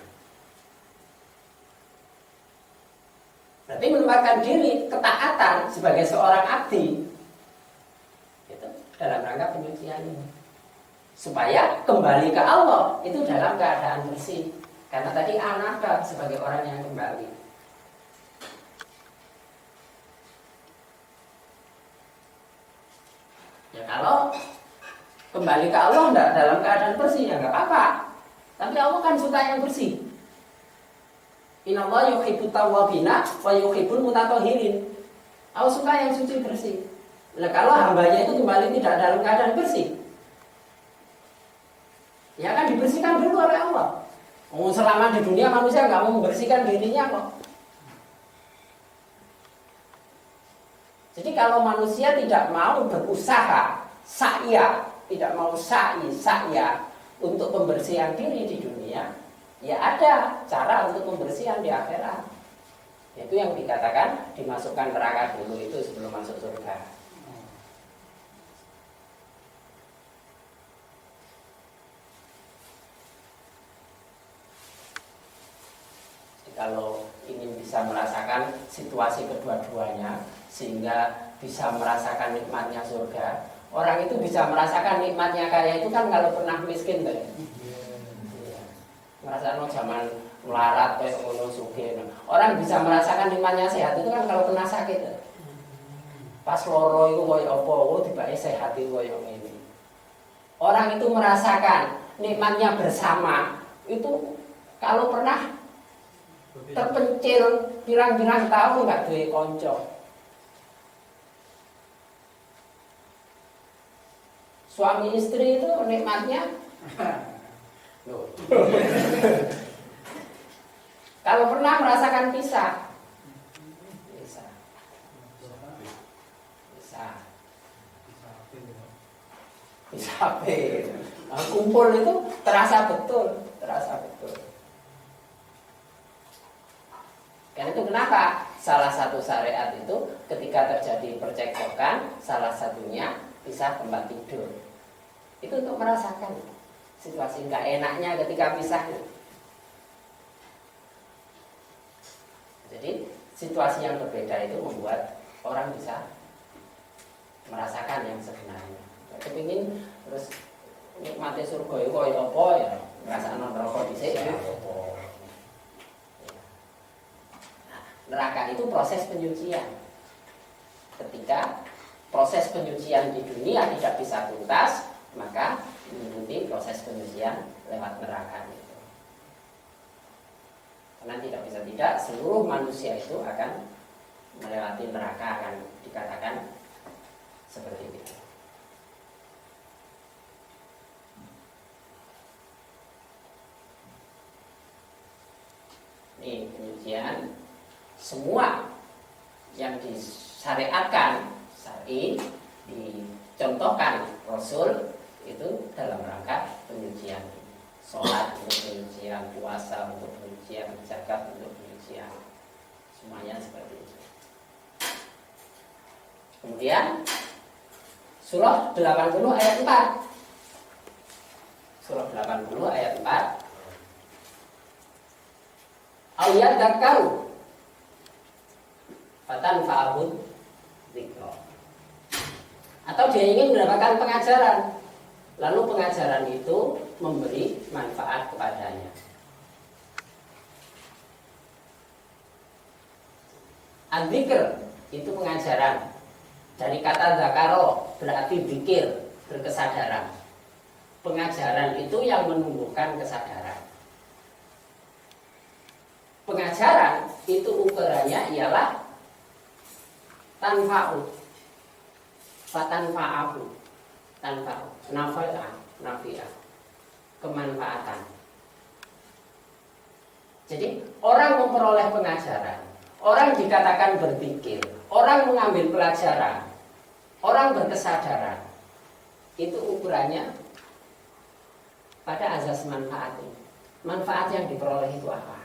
Berarti menempatkan diri ketaatan sebagai seorang abdi itu dalam rangka penyucian ini. Supaya kembali ke Allah itu dalam keadaan bersih. Karena tadi anaka sebagai orang yang kembali. Ya kalau kembali ke Allah enggak dalam keadaan bersih ya enggak apa-apa. Tapi Allah kan suka yang bersih. Innallaha yuhibbut tawwabina wa yuhibbul mutatahhirin. Allah suka yang suci bersih. Nah, kalau hambanya itu kembali tidak dalam keadaan bersih, ya kan dibersihkan dulu oleh Allah. Selama di dunia manusia nggak mau membersihkan dirinya kok. Jadi kalau manusia tidak mau berusaha, tidak mau sa'ya untuk pembersihan diri di dunia, ya ada cara untuk pembersihan di akhirat. Itu yang dikatakan dimasukkan neraka dulu itu sebelum masuk surga. Kalau ingin bisa merasakan situasi kedua-duanya sehingga bisa merasakan nikmatnya surga, orang itu bisa merasakan nikmatnya kaya itu kan kalau pernah miskin tuh. Merasakan zaman melarat kayak ngono sugih. Orang bisa merasakan nikmatnya sehat itu kan kalau pernah sakit. Pas loro itu koyo apa, tibake sehat itu koyo ngene. Orang itu merasakan nikmatnya bersama itu kalau pernah terpencil pirang-pirang tahun nggak duwe konco. Suami istri itu nikmatnya loh. Kalau pernah merasakan pisah, kumpul itu terasa betul. Karena itu kenapa salah satu syariat itu ketika terjadi percekcokan, salah satunya pisah tempat tidur. Itu untuk merasakan situasi nggak enaknya ketika pisah. Jadi situasi yang berbeda itu membuat orang bisa merasakan yang sebenarnya. Kepingin terus nikmati surga itu koyo apa ya, ngrasakno neraka dhisik ya. Neraka itu proses penyucian. Ketika proses penyucian di dunia tidak bisa tuntas, maka mengikuti proses penyucian lewat neraka itu. Karena tidak bisa tidak, seluruh manusia itu akan melewati neraka, akan dikatakan seperti itu. Ini penyucian. Semua yang disyariatkan syar'i, dicontohkan Rasul itu dalam rangka penyucian. Sholat untuk penyucian, puasa untuk penyucian, zakat untuk penyucian. Semuanya seperti itu. Kemudian surah 80 ayat 4. Surah 80 ayat 4. Ayat dakaru fatan fa'ahud dzikra. Atau dia ingin mendapatkan pengajaran, lalu pengajaran itu memberi manfaat kepadanya. Adzikr itu pengajaran. Dari kata zakaro berarti dzikir, berkesadaran. Pengajaran itu yang menumbuhkan kesadaran. Pengajaran itu ukurannya ialah tanfa'u, fatanfa'ahu, tanfa'u, nafi'ah, kemanfaatan. Jadi orang memperoleh pengajaran, orang dikatakan berpikir, orang mengambil pelajaran, orang berkesadaran. Itu ukurannya pada azas manfaat ini. Manfaat yang diperoleh itu apa?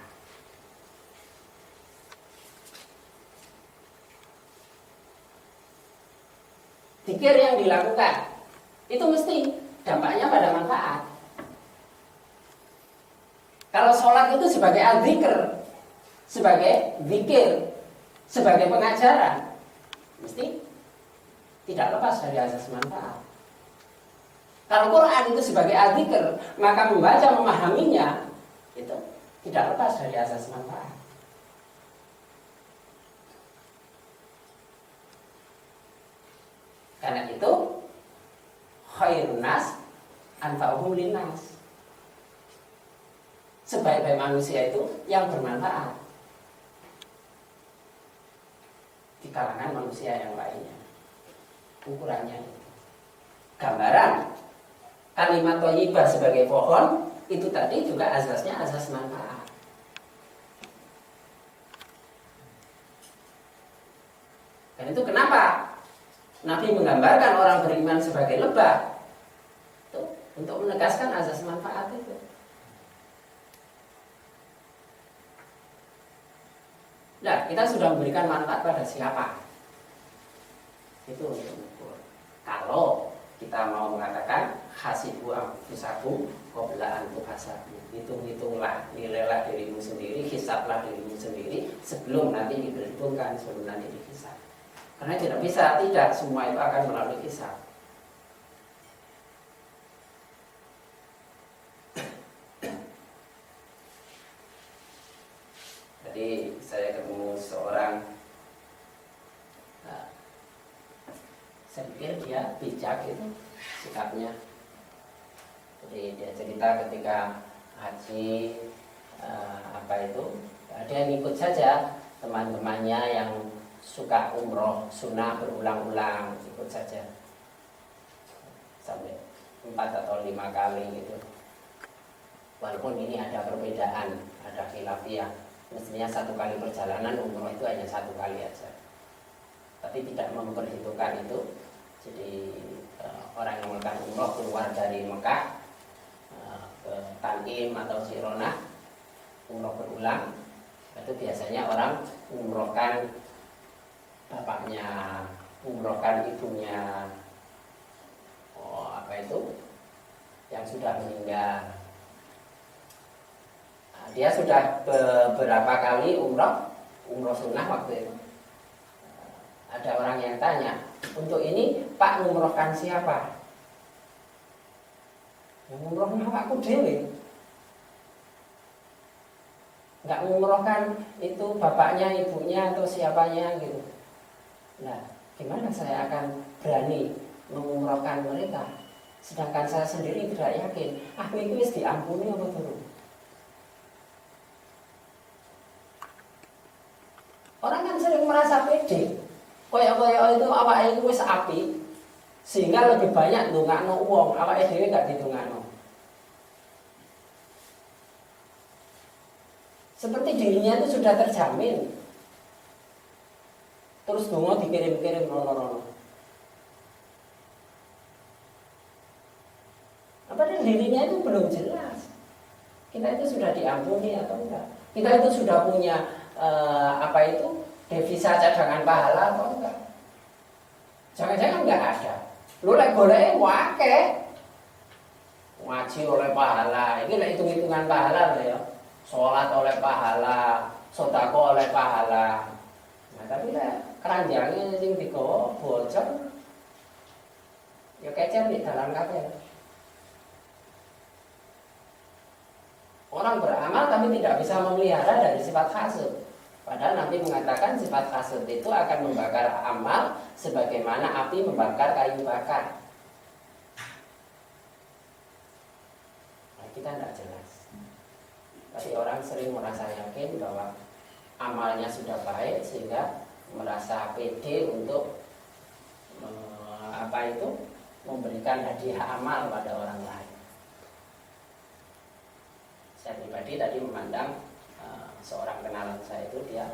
Zikir yang dilakukan itu mesti dampaknya pada manfaat. Kalau sholat itu sebagai al-zikr, sebagai zikir, sebagai pengajaran, mesti tidak lepas dari azas manfaat. Kalau Quran itu sebagai al-zikr, maka membaca, memahaminya itu tidak lepas dari azas manfaat. Karena itu khairun nas anfa'uhum linnas. Sebaik-baik manusia itu yang bermanfaat di kalangan manusia yang lainnya. Ukurannya itu. Gambaran kalimat thayyibah sebagai pohon itu tadi juga asasnya asas manfaat. Dan itu kenapa Nabi menggambarkan orang beriman sebagai lebah itu untuk menegaskan azas manfaat itu. Nah, kita sudah memberikan manfaat pada siapa? Itu untuk ukur. Kalau kita mau mengatakan hasibu anfusakum qabla an tuhasabu, hitung-hitunglah, nilailah dirimu sendiri, hisablah dirimu sendiri sebelum nanti diperhitungkan, sebelum nanti dihisab. Karena tidak bisa, tidak semua itu akan melalui hisab. Jadi saya ketemu seorang, saya pikir dia bijak itu sikapnya. Jadi dia cerita ketika haji dia ngikut saja teman-temannya yang suka umroh sunnah berulang-ulang, ikut saja sampai 4 atau 5 kali gitu. Walaupun ini ada perbedaan, ada khilafiyah. Mestinya 1 kali perjalanan umroh itu hanya 1 kali aja, tapi tidak memperhitungkan itu. Jadi orang yang melakukan umroh keluar dari Mekah ke Tanim atau Sirona, umroh berulang, itu biasanya orang umrohkan bapaknya, umrohkan ibunya, yang sudah meninggal. Dia sudah beberapa kali umroh sunnah waktu itu. Ada orang yang tanya, untuk ini Pak ngumrohkan siapa? Yang ngumrohkan awakku dhewe. Enggak ngumrohkan itu bapaknya, ibunya atau siapanya gitu. Nah, gimana saya akan berani mengumrohkan mereka? Sedangkan saya sendiri tidak yakin, aku itu wis diampuni apa turun. Orang kan sering merasa pede, koyok-koyok itu awake itu wis api, sehingga lebih banyak ndongakno wong, awake dhewe gak ditungakno. Seperti dirinya itu sudah terjamin. Terus donga dikirim-kirim rono-rono. Padahal dirinya itu belum jelas. Kita itu sudah diampuni atau enggak? Kita itu sudah punya devisa cadangan pahala atau enggak? Jangan-jangan enggak ada. Lu lek goleke akeh. Ngaji oleh pahala, ini lek hitung-hitungan pahala lho ya. Salat oleh pahala, sedekah oleh pahala. Nah, tapi lek keranjangnya sing digawa bocor, ya kecer di dalam kabeh. Orang beramal tapi tidak bisa memelihara dari sifat hasud. Padahal nanti mengatakan sifat hasud itu akan membakar amal sebagaimana api membakar kayu bakar. Nah, kita tidak jelas. Tapi orang sering merasa yakin bahwa amalnya sudah baik sehingga merasa pede untuk memberikan hadiah amal pada orang lain. Saya pribadi tadi memandang seorang kenalan saya itu dia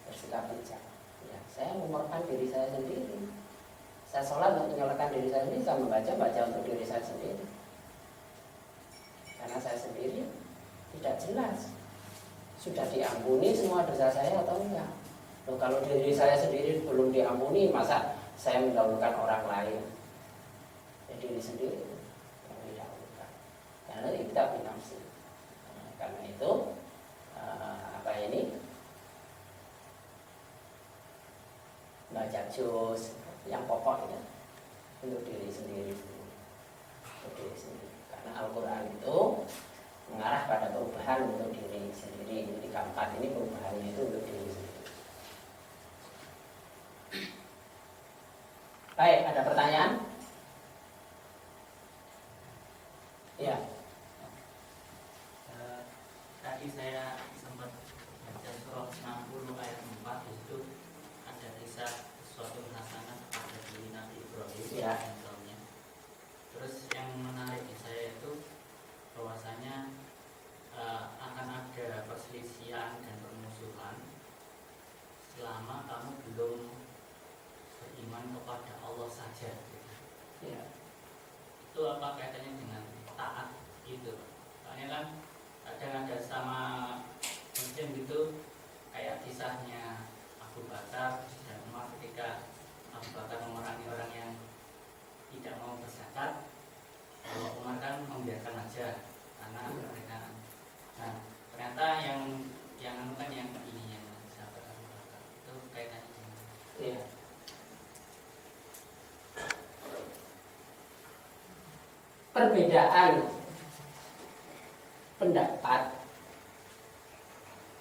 bersikap bijak. Ya, saya mengorbankan diri saya sendiri. Saya sholat untuk menyelamatkan diri saya sendiri, saya baca untuk diri saya sendiri. Karena saya sendiri tidak jelas sudah diampuni semua dosa saya atau enggak. Loh, kalau diri saya sendiri belum diampuni, masa saya mendahulukan orang lain? Ya, diri sendiri yang didahulukan. Karena kita binafsi. Karena itu baca juz yang pokok ya, untuk diri sendiri, karena Al-Quran itu mengarah pada perubahan untuk diri sendiri. Jadi keempat ini perubahannya itu untuk diri sendiri. Baik, ada pertanyaan? Ya. Tadi saya sempat baca surah 60 ayat 4, itu ada kisah sesuatu hasanah pada diri Nabi Ibrahim ya. Contohnya. Terus yang menarik di saya itu bahwasanya akan ada perselisihan dan permusuhan selama kamu belum beriman kepada Allah saja. Ya. Itu apa kaitannya dengan taat itu? Soalnya kan kadang ada sama Muslim gitu, kayak kisahnya Abu Bakar dan Umar ketika Abu Bakar memerangi orang yang tidak mau berzakat, kalau Umar kan membiarkan aja karena mereka. Nah, ternyata yang kan yang ini yang sahabat Abu Bakar itu kaitannya dengan Iya. Perbedaan pendapat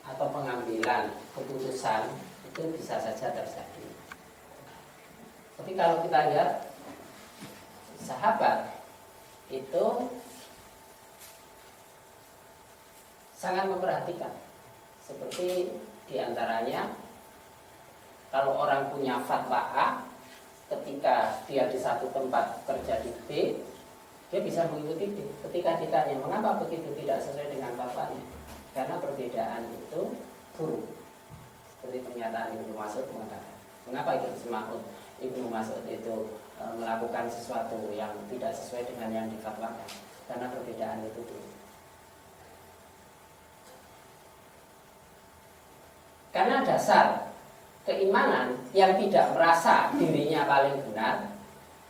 atau pengambilan keputusan itu bisa saja terjadi. Tapi kalau kita lihat sahabat itu sangat memperhatikan. Seperti diantaranya kalau orang punya fatwa A, ketika dia di satu tempat kerja di B, dia bisa mengikuti B. Ketika ditanya mengapa begitu tidak sesuai dengan fatwanya, karena perbedaan itu buruk. Seperti pernyataan Ibnu Mas'ud mengatakan, mengapa Ibnu Mas'ud itu melakukan sesuatu yang tidak sesuai dengan yang difatwakan, karena perbedaan itu buruk. Karena dasar keimanan yang tidak merasa dirinya paling benar,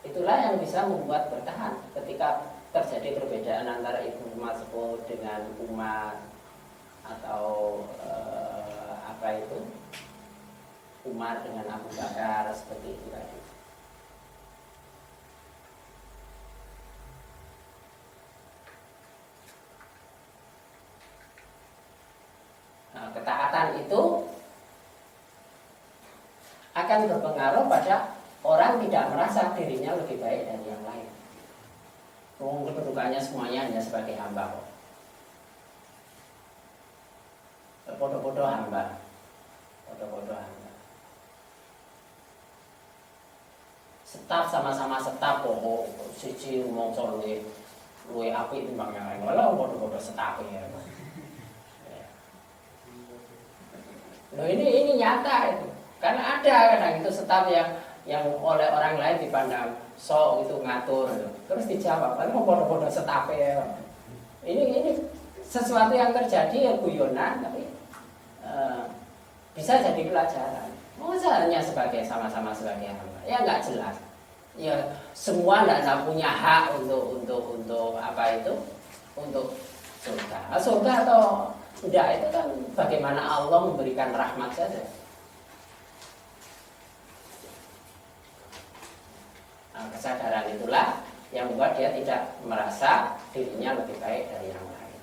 itulah yang bisa membuat bertahan ketika terjadi perbedaan antara Ibnu Mas'ud dengan Umar atau Umar dengan Abu Bakar, seperti itu tadi. Nah, ketaatan itu akan berpengaruh pada orang tidak merasa dirinya lebih baik dari yang lain. Kedudukannya semuanya hanya sebagai hamba kok. Bodoh-bodoh hamba. Bodoh-bodoh hamba. Staf sama-sama staf kok, siji mongso luwe apik timbang yang lain. Walau bodoh-bodoh staf ya. Loh ini nyata itu. Karena ada kadang itu staf yang oleh orang lain dipandang sok itu ngatur, terus dijawab, kan mau bodoh-bodoh staf ya. Ini sesuatu yang terjadi ya guyonan, tapi bisa jadi pelajaran. Masa hanya sama-sama sebagai hamba? Ya nggak jelas. Ya semua tidak punya hak untuk apa itu, untuk surga. Surga atau tidak itu kan bagaimana Allah memberikan rahmat saja. Kesadaran itulah yang membuat dia tidak merasa dirinya lebih baik dari yang lain.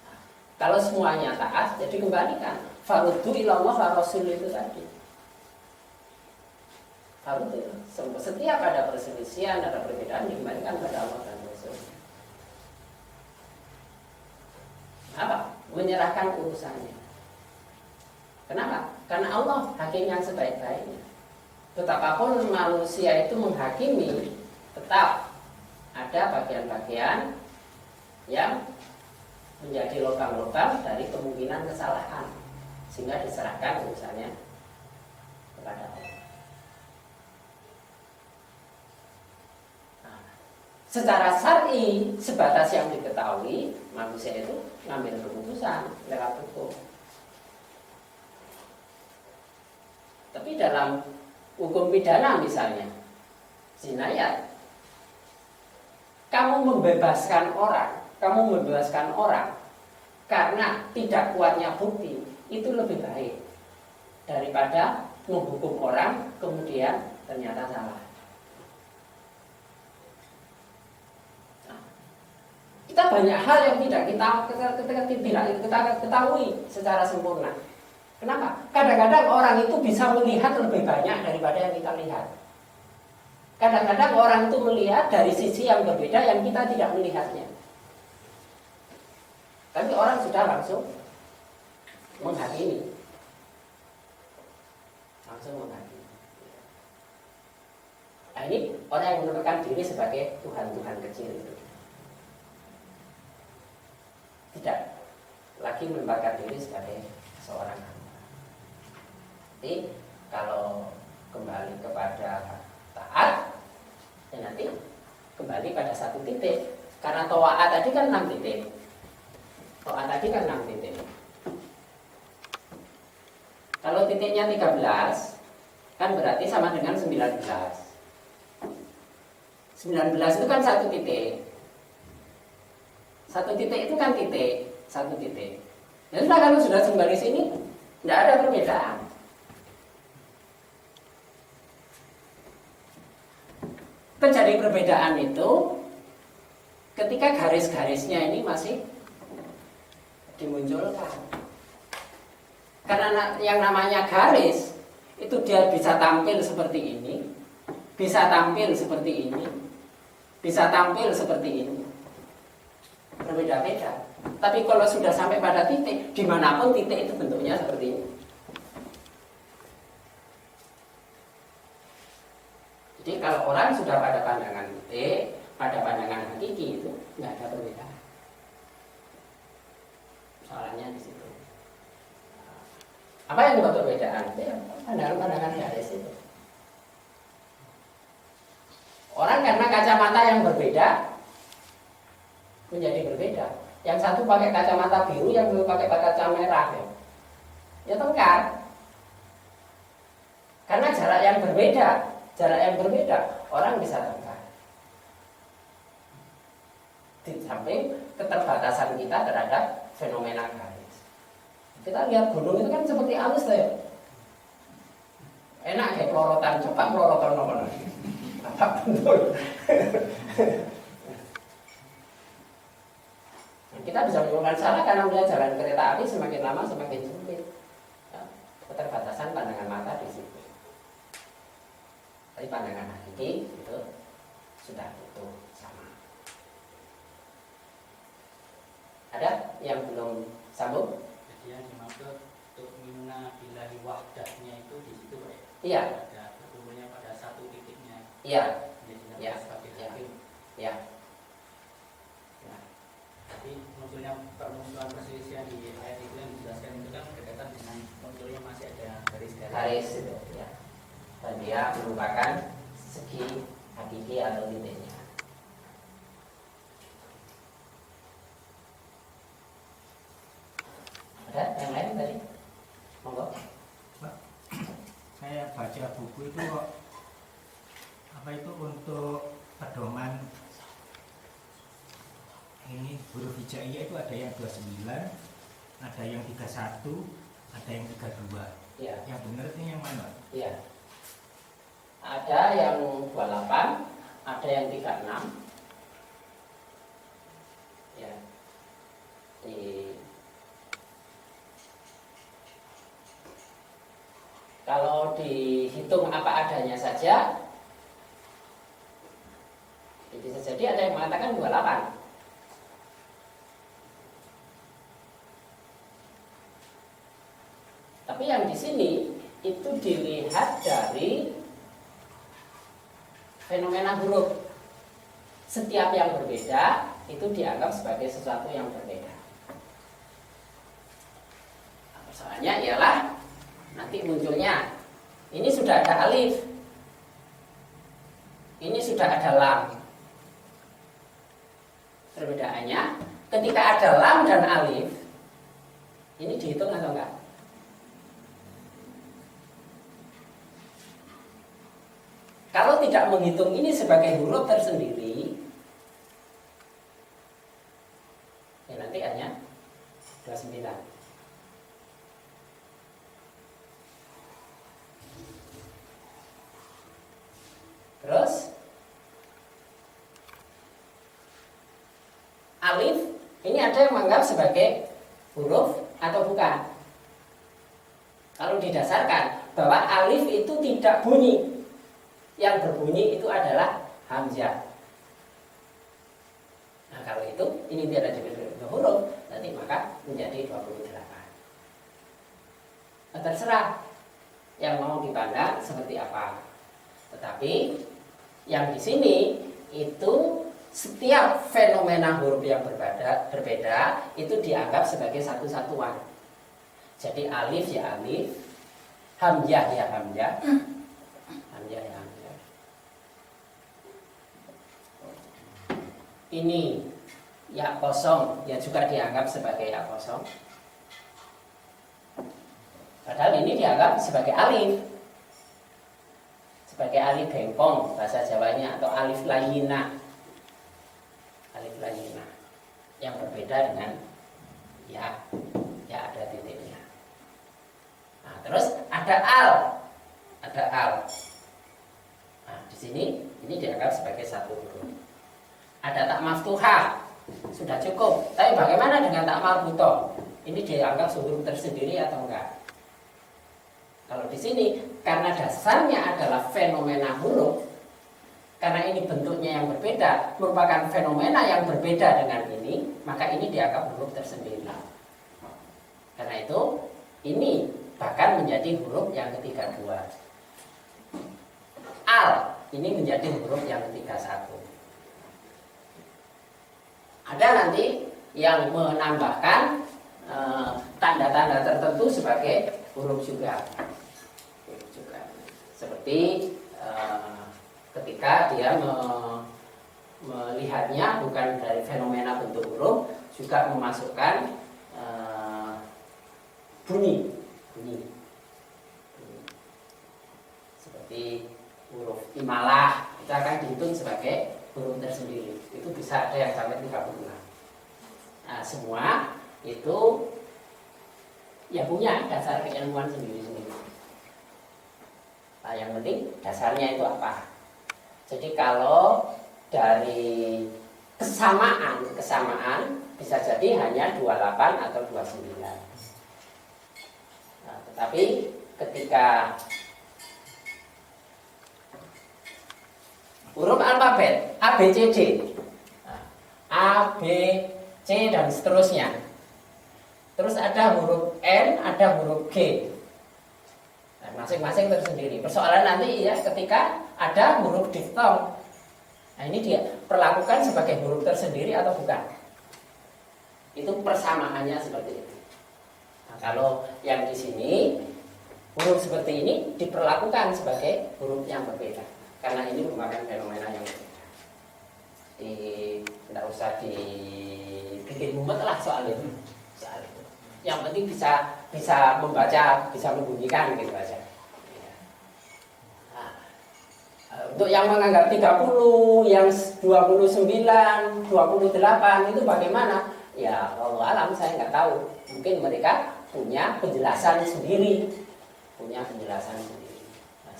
Nah, kalau semuanya taat, jadi kembalikan farudhu ilallah wa rasul itu tadi. Farudhu, setiap ada perselisihan, ada perbedaan, dikembalikan pada Allah dan Rasul. Apa? Menyerahkan urusannya. Kenapa? Karena Allah hakim yang sebaik-baiknya. Betapapun manusia itu menghakimi, tetap ada bagian-bagian yang menjadi lubang-lubang dari kemungkinan kesalahan, sehingga diserahkan urusannya kepada Allah. Nah, secara syar'i, sebatas yang diketahui, manusia itu ngambil keputusan lewat hukum. Tapi dalam hukum pidana misalnya, jinayat, kamu membebaskan orang karena tidak kuatnya bukti, itu lebih baik daripada menghukum orang kemudian ternyata salah. Nah, kita banyak hal yang tidak kita ketahui secara sempurna. Kenapa? Kadang-kadang orang itu bisa melihat lebih banyak daripada yang kita lihat. Kadang-kadang orang itu melihat dari sisi yang berbeda yang kita tidak melihatnya. Tapi orang sudah langsung menghakimi. Nah, ini orang yang menempatkan diri sebagai Tuhan-Tuhan kecil itu. Tidak lagi menempatkan diri sebagai seorang hamba. Jadi kalau kembali kepada taat, ya nanti kembali pada satu titik. Karena to'at tadi kan 6 titik. To'at tadi kan 6 titik. Kalau titiknya 13, kan berarti sama dengan 19. 19 itu kan satu titik. Satu titik itu kan titik. Satu titik. Ya sudah, kalau sudah kembali sini, tidak ada perbedaan. Terjadi perbedaan itu ketika garis-garisnya ini masih dimunculkan. Karena yang namanya garis itu dia bisa tampil seperti ini, bisa tampil seperti ini, bisa tampil seperti ini. Berbeda-beda. Tapi kalau sudah sampai pada titik, dimanapun titik itu bentuknya seperti ini. Jadi kalau orang sudah pada pandangan titik, pada pandangan hakiki itu nggak ada perbedaan. Soalnya di situ. Apa yang membuat perbedaan? Ya, pandangan-pandangan garis itu. Orang karena kacamata yang berbeda menjadi berbeda. Yang satu pakai kacamata biru, yang satu pakai kacamata merah. Ya tengkar. Karena jarak yang berbeda, orang bisa tengkar. Di samping keterbatasan kita terhadap fenomena garis. Kita lihat gunung itu kan seperti alus ya. Enak kayak pelorotan, coba pelorotan nomor. Apa betul? Kita bisa menemukan salah karena melihat jalan kereta api semakin lama semakin sempit. Ya, keterbatasan pandangan mata di situ. Tapi pandangan hakiki itu sudah utuh sama. Ada yang belum sambung? Jadi yang dimaksud tu'minuna billahi wahdahnya itu di situ Pak ya? Iya. Ada berkumpulnya pada satu titiknya. Iya. Iya. Sebagai hakim. Iya. Tapi munculnya permusuhan perselisihan di ayat itu yang dijelaskan itu kan berkaitan dengan munculnya masih ada garis-garis itu ya. Dan dia merupakan segi hakiki atau titiknya. Ada yang lain tadi? Monggo. Saya baca buku itu kok apa itu untuk pedoman ini huruf hijaiyah itu ada yang 29, ada yang 31, ada yang 32. Iya. Yang benar ini yang mana? Iya. Ada yang 28, ada yang 36. Ya. Kalau dihitung apa adanya saja, bisa jadi ada yang mengatakan 28. Tapi yang di sini itu dilihat dari fenomena huruf. Setiap yang berbeda itu dianggap sebagai sesuatu yang berbeda. Nah, persoalannya ialah nanti munculnya ini sudah ada alif, ini sudah ada lam. Perbedaannya ketika ada lam dan alif, ini dihitung atau enggak? Kalau tidak menghitung ini sebagai huruf tersendiri, ya nanti hanya 29. Terus alif ini ada yang menganggap sebagai huruf atau bukan? Kalau didasarkan bahwa alif itu tidak bunyi, yang berbunyi itu adalah hamzah. Nah kalau itu ini tidak ada huruf, nanti maka menjadi 28. Nah, terserah yang mau dipandang seperti apa. Tetapi yang di sini itu setiap fenomena huruf yang berbeda itu dianggap sebagai satu satuan. Jadi alif ya alif, hamzah ya hamzah, hamzah ya hamzah. Ini ya kosong yang juga dianggap sebagai ya kosong. Padahal ini dianggap sebagai alif. Sebagai alif bengkong bahasa Jawanya, atau alif layina. Alif layina yang berbeda dengan ya ada titiknya. Nah, terus ada al. Ada al. Nah, di sini ini dianggap sebagai satu huruf. Ada tak maftuhah, sudah cukup. Tapi bagaimana dengan tak marbutoh? Ini dianggap huruf tersendiri atau enggak? Kalau di sini karena dasarnya adalah fenomena huruf, karena ini bentuknya yang berbeda, merupakan fenomena yang berbeda dengan ini, maka ini dianggap huruf tersendiri. Karena itu ini bahkan menjadi huruf yang ketiga dua. Al ini menjadi huruf yang ketiga satu. Ada nanti yang menambahkan tanda-tanda tertentu sebagai huruf juga. Seperti ketika dia melihatnya bukan dari fenomena bentuk huruf, juga memasukkan bunyi. Seperti huruf imalah itu akan dihitung sebagai huruf tersendiri. Itu bisa ada yang sampai 36. Nah, semua itu ya punya dasar keilmuan sendiri-sendiri. Nah, yang penting dasarnya itu apa? Jadi kalau dari kesamaan bisa jadi hanya 28 atau 29. Nah, tetapi ketika huruf alfabet A, B, C, D, A, B, C dan seterusnya. Terus ada huruf N, ada huruf G. Nah, masing-masing tersendiri. Persoalan nanti ya ketika ada huruf diftong. Nah, ini dia perlakukan sebagai huruf tersendiri atau bukan? Itu persamaannya seperti itu. Nah, kalau yang di sini huruf seperti ini diperlakukan sebagai huruf yang berbeda. Karena ini merupakan fenomena yang berbeda. Tidak usah dibikin mumet lah soal itu. Yang penting bisa membaca, bisa membunyikan gitu aja. Nah, untuk yang menganggap 30, yang 29, 28 itu bagaimana? Ya Allah alam saya nggak tahu. Mungkin mereka punya penjelasan sendiri.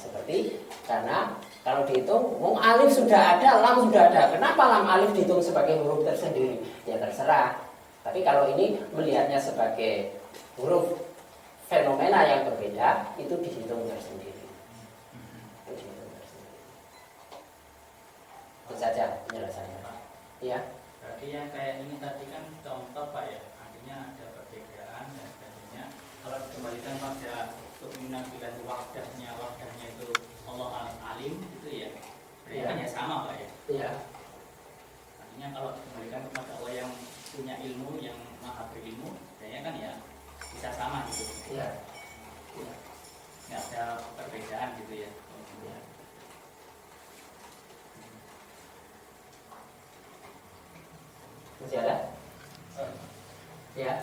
Seperti karena kalau dihitung, alif sudah ada, lam sudah ada. Kenapa lam alif dihitung sebagai huruf tersendiri? Ya terserah. Tapi kalau ini melihatnya sebagai huruf fenomena yang berbeda, itu dihitung tersendiri. Itu dihitung tersendiri. Itu saja penjelasannya. Ya. Berarti yang kayak ini tadi kan contoh Pak ya, artinya ada perbedaan dan sebagainya. Kalau dikembalikan pada keinginan bilang wahdahnya itu Allah alim gitu ya, berarti kan ya sama Pak ya. Iya. Artinya kalau dikembalikan kepada Allah yang punya ilmu, yang maha berilmu, kayaknya kan ya bisa sama gitu. Iya. Nggak ada perbedaan gitu ya. Iya. Masih ada? Ya.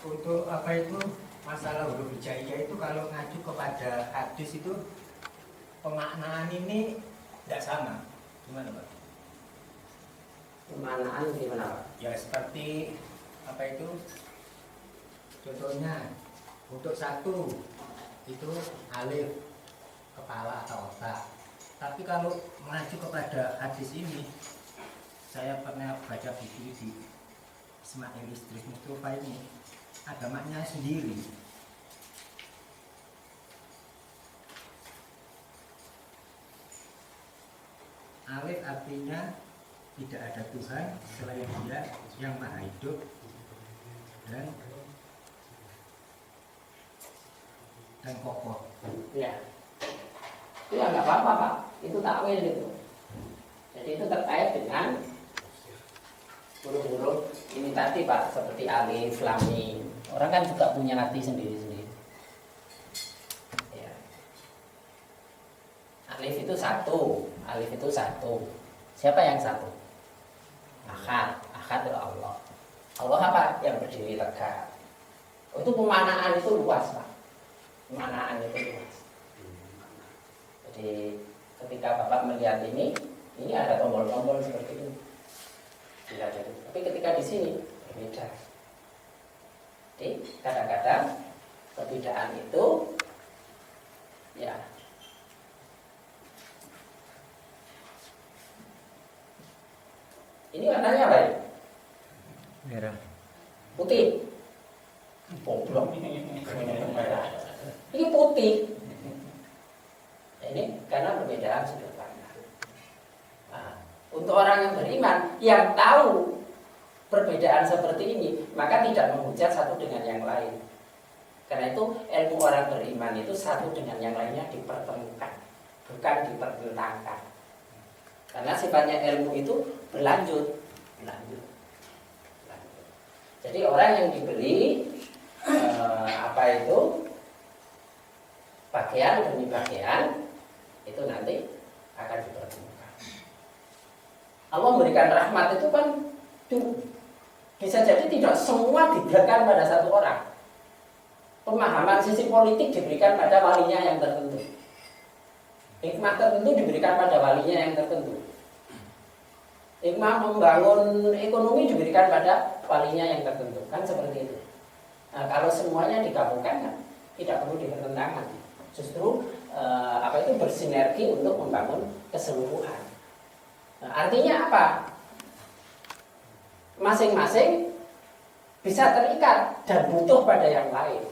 Untuk apa itu masalah huruf hijaiyah itu kalau ngacu kepada hadis itu pemaknaan ini tidak sama. Gimana Pak? Pemaknaan gimana Pak? Ya seperti apa itu? Contohnya untuk satu itu alif kepala atau otak. Tapi kalau mengacu kepada hadis ini, saya pernah baca buku di Ismail Idris Mustafa ini ada maknanya sendiri. Alif artinya tidak ada Tuhan selain Dia yang maha hidup dan kokoh. Ya. Ya nggak apa-apa Pak. Itu takwil itu. Jadi itu terkait dengan huruf-huruf ini tadi Pak, seperti alif, lam, mim. Orang kan juga punya arti sendiri-sendiri. Ya. Alif itu satu, alif itu satu. Siapa yang satu? Ahad, ahad itu Allah. Allah apa? Yang berdiri tegak. Oh, itu pemaknaan itu luas Pak. Pemaknaan itu luas. Jadi ketika Bapak melihat ini ada tombol-tombol seperti ini. Tidak ada. Tapi ketika di sini berbeda. Jadi kadang-kadang perbedaan itu ya ini warnanya apa ya? Merah. Putih. Goblok. Ini putih. Nah, ini karena perbedaan sudut pandang. Nah, untuk orang yang beriman yang tahu perbedaan seperti ini, maka tidak menghujat satu dengan yang lain. Karena itu ilmu orang beriman itu satu dengan yang lainnya dipertemukan, bukan dipertentangkan. Karena sifatnya ilmu itu berlanjut. Jadi orang yang diberi bagian demi bagian itu nanti akan dipertemukan. Allah memberikan rahmat itu kan bisa jadi tidak semua diberikan pada satu orang. Pemahaman sisi politik diberikan pada walinya yang tertentu. Hikmah tertentu diberikan pada walinya yang tertentu. Hikmah membangun ekonomi diberikan pada walinya yang tertentu. Kan seperti itu. Nah, kalau semuanya digabungkan kan tidak perlu dipertentangkan. Justru itu bersinergi untuk membangun keseluruhan. Nah, artinya apa? Masing-masing bisa terikat dan butuh pada yang lain.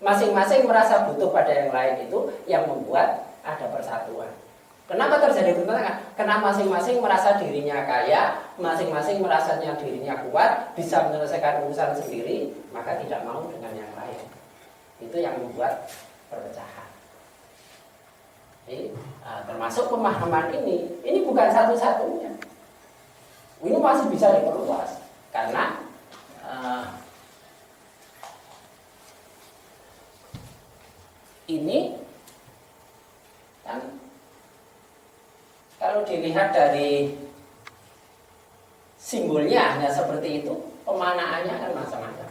Masing-masing merasa butuh pada yang lain itu yang membuat ada persatuan. Kenapa terjadi pertentangan? Karena masing-masing merasa dirinya kaya, masing-masing merasanya dirinya kuat, bisa menyelesaikan urusan sendiri, maka tidak mau dengan yang lain. Itu yang membuat perpecahan. Jadi, termasuk pemahaman ini bukan satu-satunya. Ini masih bisa diperluas karena ini kan kalau dilihat dari simbolnya hanya seperti itu, pemaknaannya kan macam-macam.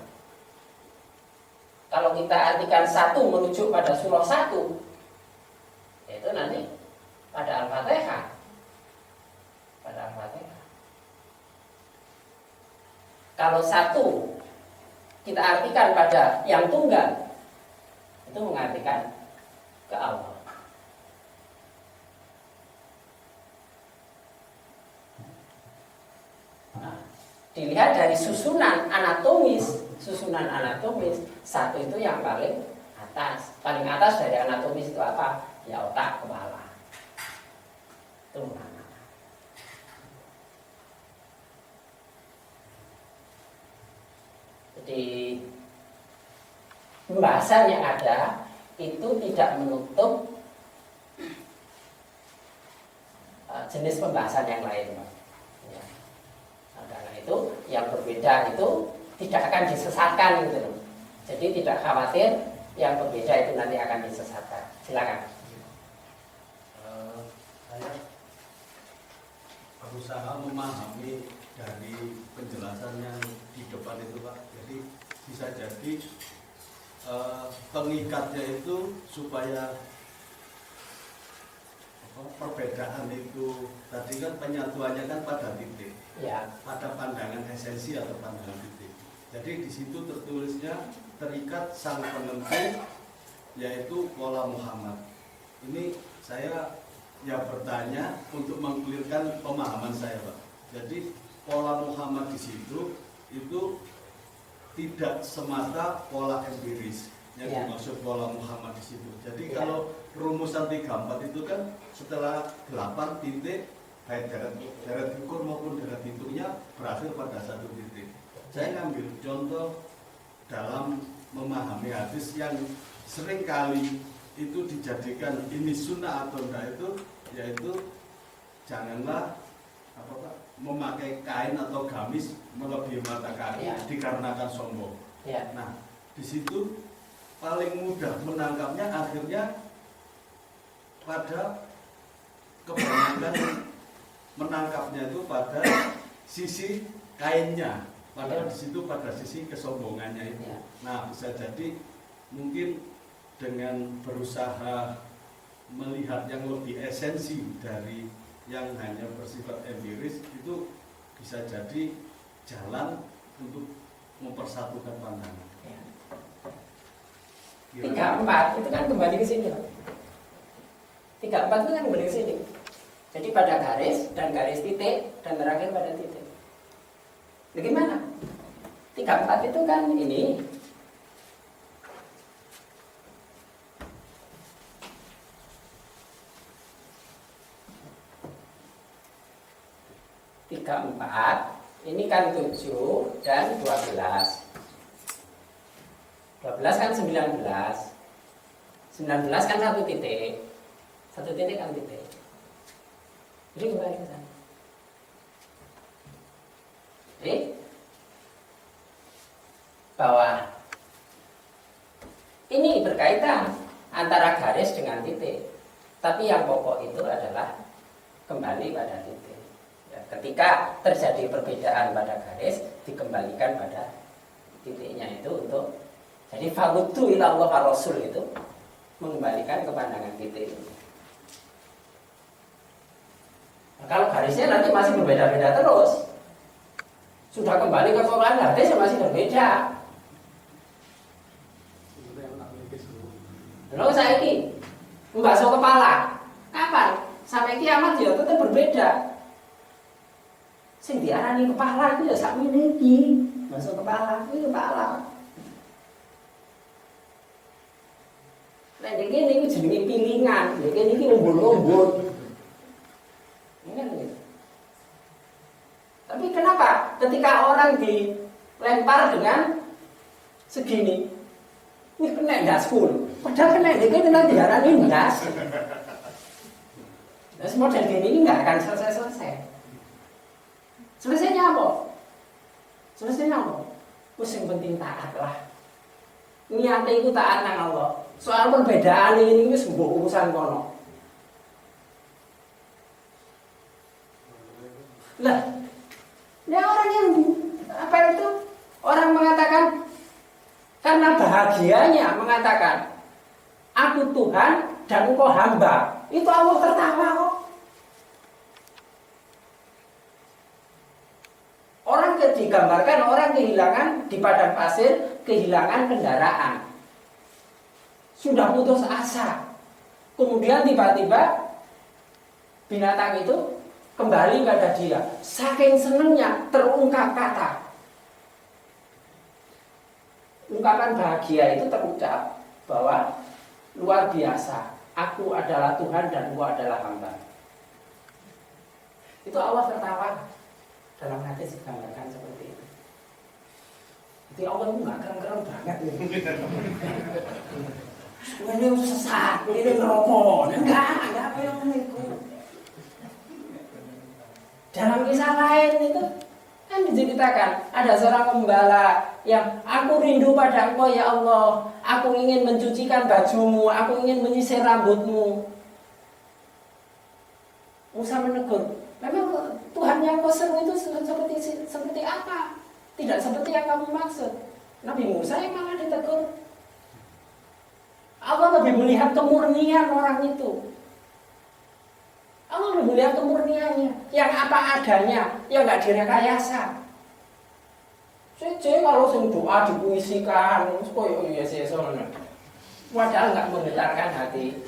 Kalau kita artikan satu merujuk pada surah satu, itu nanti pada Al-Fatihah. Pada Al-Fatihah. Kalau satu kita artikan pada yang tunggal, itu mengartikan ke Allah. dilihat dari susunan anatomis, satu itu yang paling atas. Paling atas dari anatomis itu apa? Ya otak, kepala. Itu mana? Jadi pembahasan yang ada itu tidak menutup jenis pembahasan yang lain. Ya. Nah, karena itu yang berbeda itu tidak akan disesatkan gitu loh. Jadi tidak khawatir yang berbeda itu nanti akan disesatkan. Silakan. Saya berusaha memahami dari penjelasan yang di depan itu Pak. Jadi bisa jadi pengikatnya itu supaya perbedaan itu tadi kan penyatuannya kan pada titik, Ya. pada pandangan esensi atau pandangan titik. Jadi di situ tertulisnya terikat sang penentu yaitu pola Muhammad. Ini saya ya bertanya untuk mengklirkan pemahaman saya Pak. Jadi pola Muhammad di situ itu tidak semata pola empiris yang Ya. dimaksud pola Muhammad di situ. Jadi Ya. kalau rumusan 34 itu kan setelah 8 titik baik deret ukur maupun deret hitungnya berakhir pada satu titik. Saya ngambil contoh dalam memahami hadis yang seringkali itu dijadikan ini sunnah atau enggak itu, yaitu janganlah apa Pak, memakai kain atau gamis melebihi mata kaki Ya. dikarenakan sombong. Ya. Nah, di situ paling mudah menangkapnya akhirnya pada kebanyakan menangkapnya itu pada sisi kainnya, pada di situ pada sisi kesombongannya itu. Ya. Nah, bisa jadi mungkin dengan berusaha melihat yang lebih esensi dari yang hanya bersifat empiris itu bisa jadi jalan untuk mempersatukan pandangan. Ya. Kira-kira. 34 itu kan kembali ke sini. 34 itu kan kembali ke sini. Jadi pada garis dan garis titik dan terakhir pada titik. Bagaimana? 34 itu kan ini. Tiga empat, ini kan 7 dan 12. 12 kan 19. 19 kan satu titik. Satu titik kan titik. Jadi kembali ke sana. Jadi bawah. Ini berkaitan antara garis dengan titik. Tapi yang pokok itu adalah kembali pada titik. Ya, ketika terjadi perbedaan pada garis, dikembalikan pada titiknya itu untuk jadi fakutu ila Allah Rasul itu mengembalikan ke pandangan titik. Nah, kalau garisnya nanti masih berbeda-beda terus, sudah kembali ke Quran hadis masih berbeda. Lalu saya ini membasuh kepala, kapan? Sampai kiamat ya tetap berbeda. Sing diarani kepala itu ya sakmene iki, masuk kepala, itu kepala. Nah, ini jenenge pilingan, ini umbul-umbul. Ini kan gitu. Tapi kenapa ketika orang dilempar dengan segini, wih kena daskul, padahal kena ini nanti diarani das. Nah, model gini nggak akan selesai. Selesainya apa? Wis yang penting taat lah. Niatnya itu taat nang Allah. Soal perbedaan ini wis mbok urusan kono. Lah, ya orang yang apa itu? Orang mengatakan karena bahagianya mengatakan aku Tuhan dan engkau hamba. Itu Allah tertawa kok. Orang digambarkan orang kehilangan di padang pasir, kehilangan kendaraan. Sudah putus asa. Kemudian tiba-tiba binatang itu kembali kepada dia. Saking senangnya terungkap kata. Ungkapan bahagia itu terucap bahwa luar biasa, aku adalah Tuhan dan engkau adalah hamba. Itu Allah tertawa. Dalam hadis digambarkan seperti itu. Jadi Allah itu nggak keren-keren banget. Ini sesat, ini neraka. Enggak apa yang itu. Dalam kisah lain itu kan diceritakan ada seorang gembala yang aku rindu pada engkau ya Allah, aku ingin mencucikan bajumu, aku ingin menyisir rambutmu. Musa menegur, memang Tuhan yang kau seru itu seperti apa? Tidak seperti yang kamu maksud. Nabi Musa yang malah ditegur. Allah lebih melihat kemurnian orang itu. Allah lebih melihat kemurniannya, yang apa adanya, yang nggak direkayasa. Jadi kalau sing doa dipuisikan, koyo yes ngono. Padahal nggak menggetarkan hati.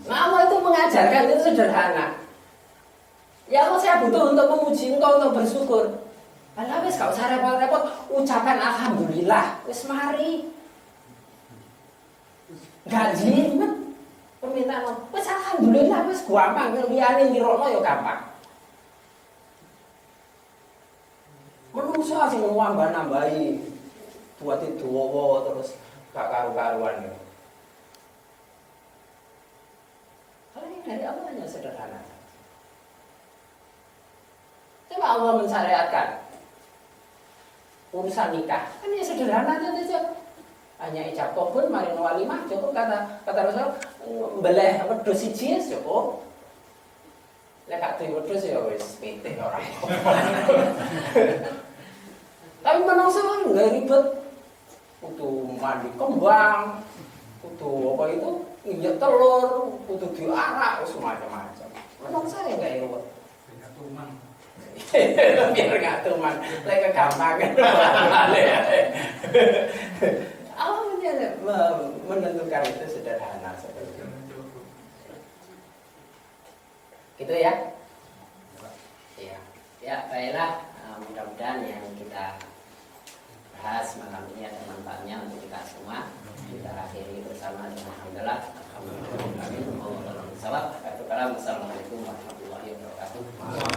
Nah, Allah itu mengajarkan itu sederhana. Ya Allah, saya butuh untuk memuji engkau, untuk bersyukur. Alah wis gak usah repot-repot, ucapan alhamdulillah, wis mari. Gak jimat permintaan, wis alhamdulillah, wis gampang, liyane ngirono ya gampang. Menungso sing nambah-nambahi buat itu terus gak karu-karuan. Kalau ini dari Allah hanya sederhana. Coba Allah mensyariatkan urusan nikah, kan ya sederhana saja. Hanya ijab kabul, mari walimah cukup, kata Rasul, beleh wedhus siji cukup. Lek gak duwe wedhus ya wis pitik ora. Tapi menungso enggak ribet. Kudu mandi kembang, kudu apa itu nginjek telur, kudu diarak, semacam-macam. Menungso ya enggak ribet. Biar nggak tuman, lagi kegampangan. Allah menentukan itu sederhana seperti itu. Gitu ya. Ya, baiklah. Mudah-mudahan yang kita bahas malam ini ada manfaatnya untuk kita semua. Kita akhiri bersama dengan alhamdulillah. Assalamualaikum warahmatullahi wabarakatuh.